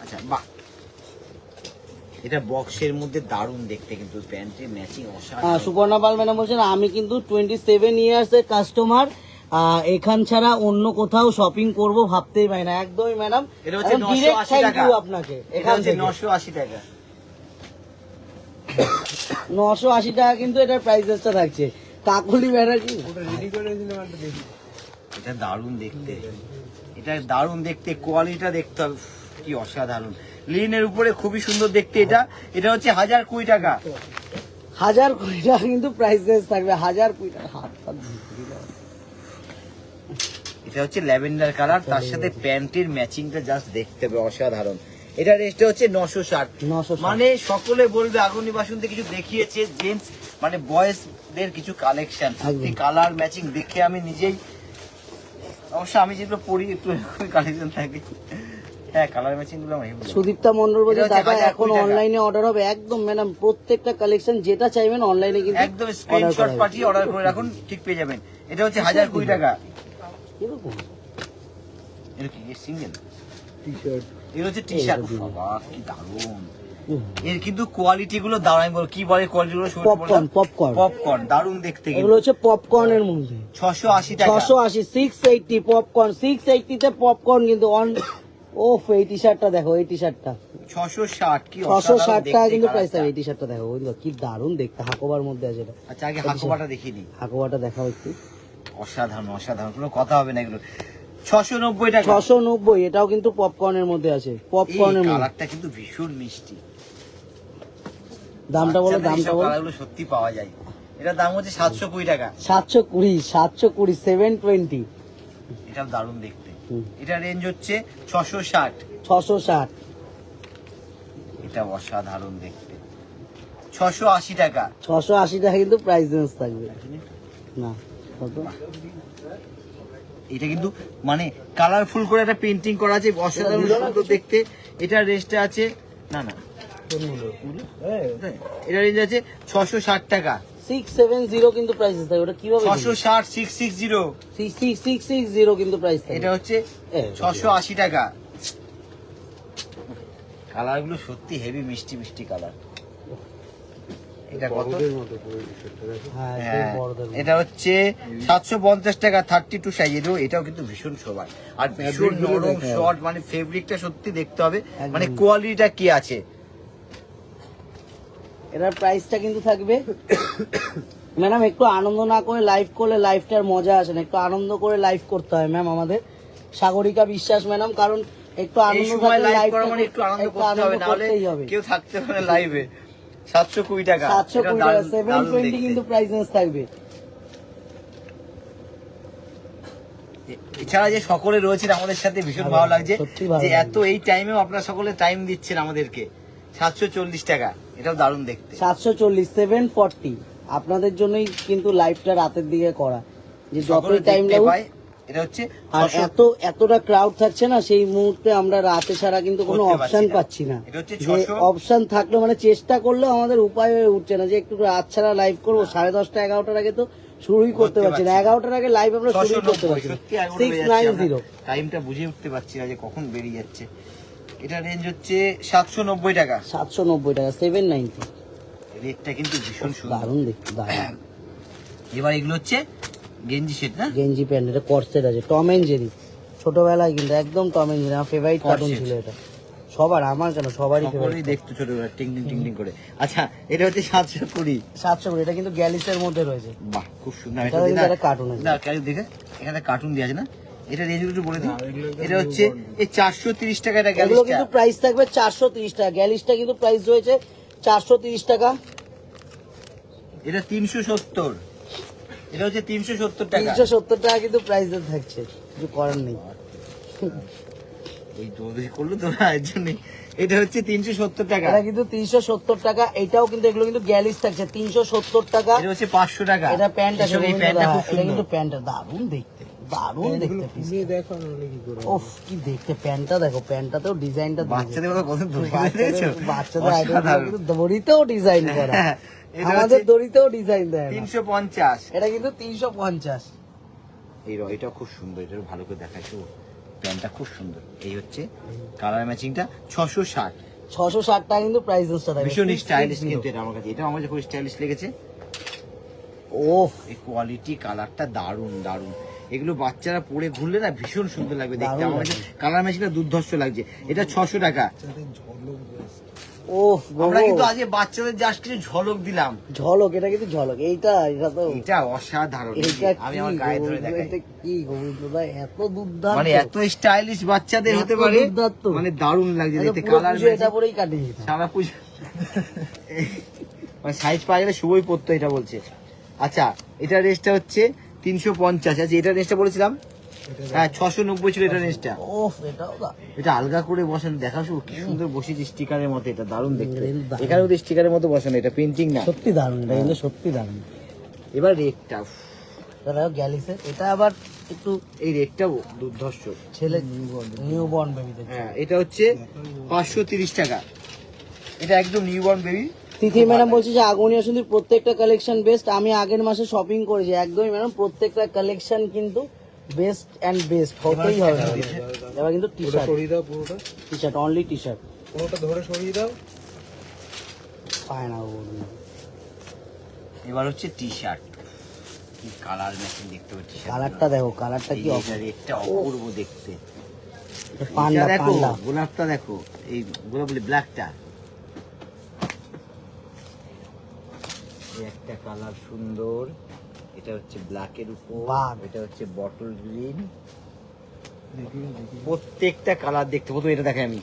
আচ্ছা বাহ, এটা বক্সের মধ্যে দারুণ দেখতে কিন্তু, প্যান্টের ম্যাচিং অসাধারণ। সুপর্ণা পাল ম্যাডাম বলছেন আমি কিন্তু 27 ইয়ার্স এর কাস্টমার, এখান ছাড়া অন্য কোথাও শপিং করব ভাবতেই পারি না, একদমই ম্যাডাম। এটা হচ্ছে 980 টাকা আপনাকে এটা এখান হচ্ছে থেকে 980 টাকা। 980 টাকা কিন্তু এটার প্রাইসটা থাকছে। কাকুলি ম্যাডাম কি ওটা রেডি করে দিলাম একটা দেখি। এটা দারুণ দেখতে, এটা দারুণ দেখতে, কোয়ালিটিটা দেখতে হবে, উফ, কি অসাধারণ। লিনের উপরে খুবই সুন্দর দেখতে। এটা হচ্ছে 1020 টাকা। 1020 টাকা কিন্তু প্রাইস থাকবে, 1020 টাকা। এটা হচ্ছে ল্যাভেন্ডার কালার, তার সাথে প্যান্টের ম্যাচিংটা জাস্ট দেখতে হবে, অসাধারণ। এটা রেটটা হচ্ছে 960। 960 মানে সকলে বলবে আগুনি বাসন্তী কিছু দেখিয়েছে জেন্টস মানে বয়েজদের কিছু কালেকশন, সত্যি কালার ম্যাচিং দেখে আমি নিজেই, অবশ্য আমি যেগুলো পরি একটু কালেকশন থাকে। হ্যাঁ কালার ম্যাচিং গুলো আমার হেভি লাগে। সুদীপ্তা মন্ডল বলছে এটা হচ্ছে দাদা 1000 এখন টাকা। অনলাইনে অর্ডার হবে একদম ম্যাডাম, প্রত্যেকটা কালেকশন যেটা চাইবেন অনলাইনে কিন্তু একদম order স্ক্রিনশট করা হবে। পাঠিয়ে অর্ডার করে রাখুন, ঠিক পেয়ে যাবেন। এটা হচ্ছে 1020 টাকা। এরকম এটা কি সিঙ্গেল? টি-শার্ট এটা হচ্ছে টি শার্ট। বাবা কি দারুণ! এর কিন্তু কোয়ালিটি গুলো দারুণ, আমি বলবো কি বলে কোয়ালিটি গুলো? পপকর্ন পপকর্ন পপকর্ন দারুণ দেখতে কিন্তু। এগুলো হচ্ছে পপকর্নের মধ্যে 680 টাকা। 680 680 পপকর্ন 680 তে পপকর্ন কিন্তু অন। ওফ এই টি শার্টটা দেখো, এই টি শার্টটা 660 কি 660 টাকা দেখতে কিন্তু প্রাইস কালারটা। হবে। এই টি শার্টটা দেখো, ওই দেখো কি দারুণ দেখতে, হাকোবার মধ্যে আছে এটা। আচ্ছা আগে হাকোবাটা দেখিয়ে দিই। হাকোবাটা দেখাও একটু। অসাধারণ অসাধারণ, কোনো কথা হবে না এগুলো। 690 টাকা। 690 এটাও কিন্তু পপকর্নের মধ্যে আছে, পপকর্নের এই মধ্যে। কালারটা কিন্তু ভীষণ মিষ্টি। দামটা বলো, বাচ্চাদের দামটা এইসব বলো। কালারগুলো সত্যি পাওয়া যায়। এটার দাম হচ্ছে 720 টাকা। 720 720 এটাও দারুণ দেখতে। হুম। এটা রেঞ্জ হচ্ছে 660। 660 এটা অসাধারণ দেখতে। 680 টাকা। 680 টাকা কিন্তু প্রাইস রেঞ্জ থাকবে না কত। এটা কিন্তু মানে কালারফুল করে একটা পেন্টিং করা আছে, অসাধারণ সুন্দর দেখতে। এটা রেঞ্জটা আছে না না এটা রেঞ্জ আছে 660 টাকা। 670 কিন্তু প্রাইস থাকবে। ওটা কিভাবে 660 660। 660 কিন্তু প্রাইস থাকবে। এটা হচ্ছে 680 টাকা। কালার গুলো সত্যি হেভি মিষ্টি মিষ্টি কালার। এটা কত? বড়দের মতো পুরো টি-শার্টটা দেখো। হ্যাঁ সেই হ্যাঁ, বড়দের মধ্যে। এটা হচ্ছে 750 টাকা 32 সাইজ। এটাও কিন্তু ভীষণ শোভায় আর ভীষণ Fabric গুলো নরম দেখা যাবে। শর্ট, মানে ফেব্রিকটা সত্যি দেখতে হবে, একদম। মানে কোয়ালিটিটা কি আছে। এটার প্রাইসটা কিন্তু থাকবে ম্যাডাম, একটু আনন্দ না করে লাইভ করলে লাইভটার মজা আসে না, একটু আনন্দ করে লাইভ করতে হয় ম্যাম আমাদের। সাগরিকা বিশ্বাস ম্যাডাম, কারণ একটু এই আনন্দ সময় থাকলে লাইভ লাইভটা করা মানে একটু আনন্দ করতে হবে, না হলে করতেই হবে। কেউ থাকতে পারে লাইভে। 720 টাকা। 720 এটা টাকা দারুণ- 720 দারুণ কিন্তু দেখতে। প্রাইস রেঞ্জ থাকবে। এছাড়া যে সকলে রয়েছেন আমাদের সাথে ভীষণ ভালো লাগছে, সত্যি ভালো যে লাগছে। এত এই টাইমেও আপনারা সকলে টাইম দিচ্ছেন আমাদেরকে। 740 টাকা। এটাও দারুণ দেখতে। 740 740 আপনাদের জন্যই কিন্তু লাইভটা রাতের দিকে করা, যে সকলে যতই টাইম দেখতে লাগুক। পায়। এটা হচ্ছে আর 600 এতটা ক্রাউড থাকছে না, সেই মুহূর্তে আমরা রাতে ছাড়া কিন্তু কোনো করতে অপশন পারছি পাচ্ছি না। না। এটা হচ্ছে যে 600 অপশন থাকলেও মানে চেষ্টা করলেও আমাদের উপায় হয়ে উঠছে না, যে একটু রাত ছাড়া লাইভ করবো। 10:30 11টার আগে তো শুরুই করতে পারছি না। 11টার আগে লাইভ আমরা শুরুই করতে 690 পারছি না। সত্যি 11 বেজে যাচ্ছে, 690 আমরা টাইমটা বুঝে উঠতে পারছি না যে কখন বেরিয়ে যাচ্ছে। এটা রেঞ্জ হচ্ছে 790 টাকা। 790 টাকা 790। রেটটা কিন্তু ভীষণ সুন্দর। দারুণ দেখতে, দারুণ। এবার এগুলো হচ্ছে গেঞ্জি সেট না? গেঞ্জি প্যান্ট, এটা কর্সেট আছে, টম এন্ড জেরি। ছোটবেলায় কিন্তু একদম টম এন্ড জেরি আমার ফেভারিট কার্টুন Corset। ছিল এটা। সবার, আমার কেন সবারই সকলেই ফেভারিট। দেখতো ছোটবেলা টিং টিং টিং টিং করে। আচ্ছা এটা হচ্ছে 720। 700 এটা কিন্তু গ্যালিসের মধ্যে রয়েছে। বাহ খুব সুন্দর। এটা কিন্তু একটা কার্টুন আছে। না কেন দেখে এখানে কার্টুন দিয়ে আছে না? এটা রেঞ্জ একটু বলে দিই। না, এগুলো একটু এটা হচ্ছে এই 430 টাকা। এটা এগুলো গ্যালিসটা। কিন্তু প্রাইস থাকবে 430 টাকা। গ্যালিসটা কিন্তু প্রাইস রয়েছে 430 টাকা। এটা 370। এটা হচ্ছে 370 টাকা। 370 টাকা কিন্তু প্রাইস থাকছে, কিছু করার নেই। এই দৌড়ি করলো তোরা এর জন্য। এটা হচ্ছে 370 টাকা। এটা কিন্তু 370 টাকা। এটাও কিন্তু, এগুলো কিন্তু গ্যালিস থাকছে 370 টাকা। এটা হচ্ছে 500 টাকা। এটা প্যান্ট আছে, এই প্যান্টটা খুব এটা সুন্দর। কিন্তু প্যান্টটা দারুণ দেখতে, দারুণ এগুলো দেখতে। খুলে দেখো নাহলে কি করে। ওফ কি দেখতে প্যান্টটা দেখো, প্যান্টটাতেও ডিজাইনটা বাচ্চাদের কথা কত দড়ি দিয়েছো? বাচ্চাদের আইটেম অসাধারণ। কিন্তু দড়িতেও ডিজাইন করা। হ্যাঁ, এটা আমাদের হচ্ছে দড়িতেও ডিজাইন দেয় না। 350। এটা কিন্তু 350। এটা খুব সুন্দর, এটা ভালো করে দেখাইছো। প্যান্টটা খুব সুন্দর। এই হচ্ছে কালার ম্যাচিংটা 660। 660 টাকা কিন্তু প্রাইস রেঞ্জটা থাকবে। ভীষণ স্টাইলিশ 660 কিন্তু এটা আমার কাছে। এটা আমার কাছে খুব স্টাইলিশ লেগেছে। ওফ এই কোয়ালিটি কালারটা দারুণ দারুণ। এগুলো বাচ্চারা পরে ঘুরলে না ভীষণ সুন্দর লাগবে দেখতে। দারুণ আমার কাছে কালার ম্যাচিংটা দুর্ধর্ষ লাগছে। এটা 600 টাকা। ওফ আমরা গো, কিন্তু আজকে বাচ্চাদের জাস্ট কিছু ঝলক দিলাম। ঝলক, এটা কিন্তু ঝলক। এটা তো এটা অসাধারণ। এটা আমি কি আমার গায়ে ধরে গোবিন্দ, দেখাই। এটা কি গোবিন্দদা, এত দুর্দান্ত। মানে এত স্টাইলিশ বাচ্চাদের হতে এত পারে, দুর্দান্ত। মানে দারুণ লাগছে এটা দেখতে। পুরো কালার পুজো এটা পরেই কাটিয়ে দিতাম। সারা পুজো মানে সাইজ পাওয়া গেলে শুভই পড়তো, এটা বলছে। আচ্ছা এটা রেঞ্জটা হচ্ছে 350। আচ্ছা এটা রেঞ্জটা বলেছিলাম, হ্যাঁ 690 ছিল এটা রেঞ্জটা। ওফ এটাও দা এটা আলগা করে বসান, দেখাশো কি সুন্দর বসেছে স্টিকারের মতো। এটা দারুণ দেখতে। দারুণ। এখানেও তো স্টিকারের মতো বসানো, এটা পেন্টিং না। সত্যি দারুণ, এটা কিন্তু সত্যি দারুণ। এবার রেটটা দেখো গ্যালিসের, এটা আবার একটু এই রেটটাও দুর্ধর্ষ। ছেলে নিউ বর্ন বেবিদের। হ্যাঁ, এটা হচ্ছে 530 টাকা। এটা একদম নিউ বর্ন বেবি। তিথি ম্যাডাম বলছে যে আগমনী বাসন্তীর প্রত্যেকটা কালেকশন বেস্ট। আমি আগের মাসে শপিং করেছি, একদমই ম্যাডাম প্রত্যেকটা কালেকশন কিন্তু বেস্ট অ্যান্ড বেস্ট হতেই হবে। এবার কিন্তু টি শার্ট, সরিয়ে দাও পুরোটা, T shirt only T shirt পুরোটা ধরে সরিয়ে দাও। পায় না বলুন। এবার হচ্ছে টি শার্ট, কি কালার ম্যাচিং দেখতে পাচ্ছি। কালারটা দেখো, কালারটা কি এটা রেটটা অপূর্ব দেখতে। পান্ডা এটা দেখো, পান্ডা। গোলাপটা দেখো, এই গোলাপ বলি ব্ল্যাকটা, একটা কালার সুন্দর। এটা হচ্ছে ব্ল্যাকের উপর, বাহ। এটা হচ্ছে বটল গ্রিন। প্রত্যেকটা কালার দেখতে, প্রথমে এটা দেখে আমি,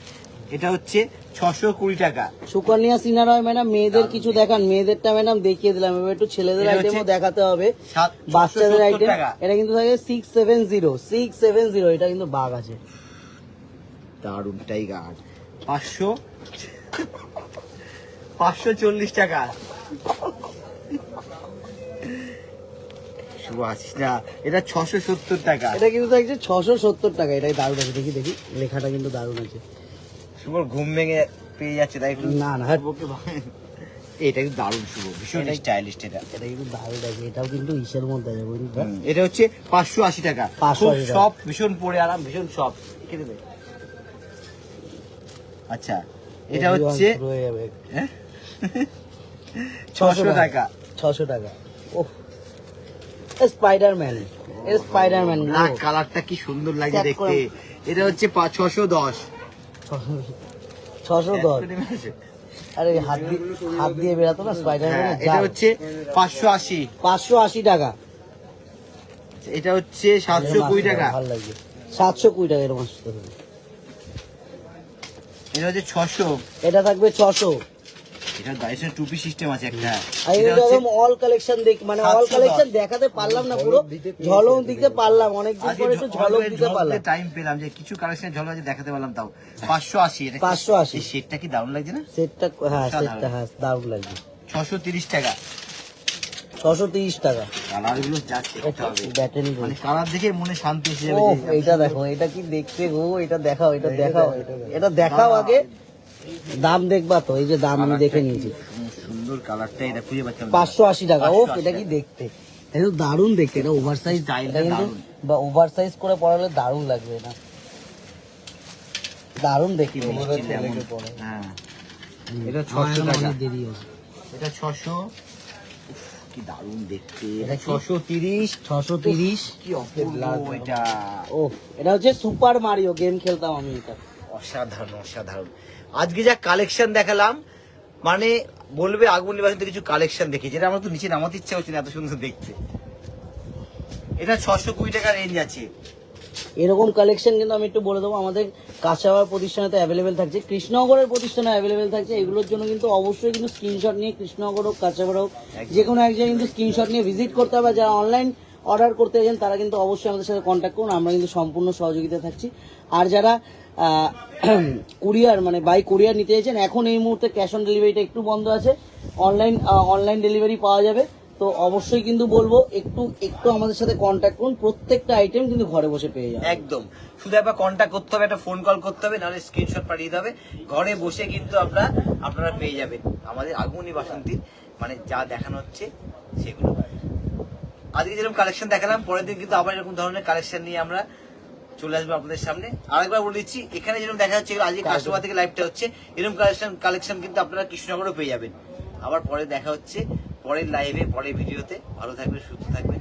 এটা হচ্ছে 620 টাকা। সুকন্যা সিনার হয় ম্যাডাম, মেয়েদের কিছু দেখান। মেয়েদেরটা ম্যাডাম দেখিয়ে দিলাম, এবার একটু ছেলেদের এটা হচ্ছে আইটেমও দেখাতে হবে, 770 বাচ্চাদের আইটেম। টাকা। এটা কিন্তু থাকে 670, এটা কিন্তু বাঘ আছে। দারুন টাইগার, 540 টাকা। শুভ আছিস না, এটা 670 টাকা। এটা কিন্তু থাকছে 670 টাকা। এটাই দারুণ আছে, দেখি দেখি লেখাটা কিন্তু দারুণ আছে। শুভ ঘুম ভেঙে পেয়ে যাচ্ছে, তাই একটু না না, হ্যাঁ, এটা কিন্তু দারুণ শুভ, ভীষণ স্টাইলিশ। এটা এটা কিন্তু দারুণ আছে। এটাও কিন্তু ইসের মধ্যে আছে বুঝলি। এটা হচ্ছে 580 টাকা। 580 টাকা। সব ভীষণ পরে আরাম, ভীষণ সব। কেটে দে। আচ্ছা, এটা হচ্ছে শুরু হয়ে যাবে। হ্যাঁ? 600 টাকা। 600 টাকা। ওহ, স্পাইডারম্যান, স্পাইডারম্যান ব্ল্যাক কালারটা কি সুন্দর লাগে Check দেখতে। এটা হচ্ছে 610। 610। আরে হাত দিয়ে বেরাতো না হ্যাঁ, স্পাইডারম্যান। এটা হচ্ছে 580। 580 টাকা। এটা হচ্ছে 720 টাকা। ভালো লাগছে, 720 টাকা। এর মাস এটা হচ্ছে 600। এটা থাকবে 600। এটা ডাইসের টুপি সিস্টেম আছে একটা। আর এটা এটা হচ্ছে একদম অল কালেকশন দেখ, মানে অল 710 কালেকশন দেখাতে পারলাম না, পুরো ঝলক দিতে পারলাম, অনেকদিন পরে একটু ঝলক দিতে পারলাম। টাইম পেলাম যে কিছু কালেকশন ঝলক আছে দেখাতে পারলাম, তাও 580। এটা 580 এই সেটটা কি দারুণ লাগছে না? সেটটা, হ্যাঁ অসাধারণ। সেটটা, হ্যাঁ দারুণ লাগছে। 630 টাকা। 630 টাকা। কালার গুলো যা দেখতে হবে, ব্যাটারি মানে কালার দেখে মনে শান্তি এসে যাবে। ও যে এটা দেখো, এটা কি দেখতে গো, এটা দেখাও, এটা দেখাও, এটা দেখাও আগে, দাম দেখবা তো। এই যে দাম আমি দেখে নিয়েছি, সুন্দর কালারটা, এটা খুঁজে পাচ্ছি না। 580 টাকা। ও 580 এটা কি দেখতে, এটা তো দারুণ দেখতে। এটা ওভার সাইজ, স্টাইলটা এটা কিন্তু দারুণ। বা ওভার সাইজ করে পরালে দারুণ লাগবে। এটা দারুণ দেখতে। মিষ্টি লেমন। হ্যাঁ, এটা 600 টাকা। দেরি আছে। এটা 600। উফ, কি দারুণ দেখতে। এটা এটা কি? 630। 630। কি অপূর্ব এটা। ও এটা হচ্ছে সুপার মারিও, গেম খেলতাম আমি এটা। অসাধারণ, অসাধারণ। আজকে যা কালেকশন দেখালাম, মানে বলবে আগুন নিবাসীতে কিছু কালেকশন দেখি, যেটা আমার তো নিচে নামাতে ইচ্ছা হচ্ছে না, এত সুন্দর দেখতে। এটা 620 টাকা রেঞ্জ আছে। এরকম কালেকশন কিন্তু আমি একটু বলে দেবো, আমাদের কাঁচাবার প্রতিষ্ঠানেতে অ্যাভেলেবেল থাকছে, কৃষ্ণনগরের প্রতিষ্ঠানে অ্যাভেলেবেল থাকছে। এগুলোর জন্য কিন্তু অবশ্যই কিন্তু স্ক্রিনশট নিয়ে, কৃষ্ণনগর হোক কাঁচাবার হোক, যে কোনো এক জায়গায় কিন্তু স্ক্রিনশট নিয়ে ভিজিট করতে হবে। যারা অনলাইন অর্ডার করতে চান তারা কিন্তু অবশ্যই আমাদের সাথে কন্ট্যাক্ট করুন, আমরা কিন্তু সম্পূর্ণ সহযোগিতা থাকছি। আর যারা কুরিয়ার, মানে বাই কুরিয়ার নিতে চাইছেন, এখন এই মুহূর্তে ক্যাশ অন ডেলিভারিটা একটু বন্ধ আছে, অনলাইন ডেলিভারি পাওয়া যাবে। তো অবশ্যই কিন্তু বলবো একটু আমাদের সাথে কন্ট্যাক্ট করুন, প্রত্যেকটা আইটেম কিন্তু ঘরে বসে পেয়ে যাবেন। একদম, শুধু একবার কন্ট্যাক্ট করতে হবে, একটা ফোন কল করতে হবে, নাহলে স্ক্রিনশট পাঠিয়ে দিতে হবে। ঘরে বসে কিন্তু আপনারা পেয়ে যাবেন আমাদের আগমনী বাসন্তী, মানে যা দেখানো হচ্ছে সেগুলো। আজকে যেরকম কালেকশন দেখালাম, পরের দিন কিন্তু আবার এরকম ধরনের কালেকশন নিয়ে আমরা চলে আসবো আপনাদের সামনে। আরেকবার বলে দিচ্ছি, এখানে যেরকম দেখা যাচ্ছে, আজকে কাস্টমার থেকে লাইভটা হচ্ছে, এরকম কালেকশন কিন্তু আপনারা কৃষ্ণনগরও পেয়ে যাবেন। আবার পরে দেখা হচ্ছে পরের লাইভে, পরের ভিডিওতে। ভালো থাকবেন, সুস্থ থাকবেন।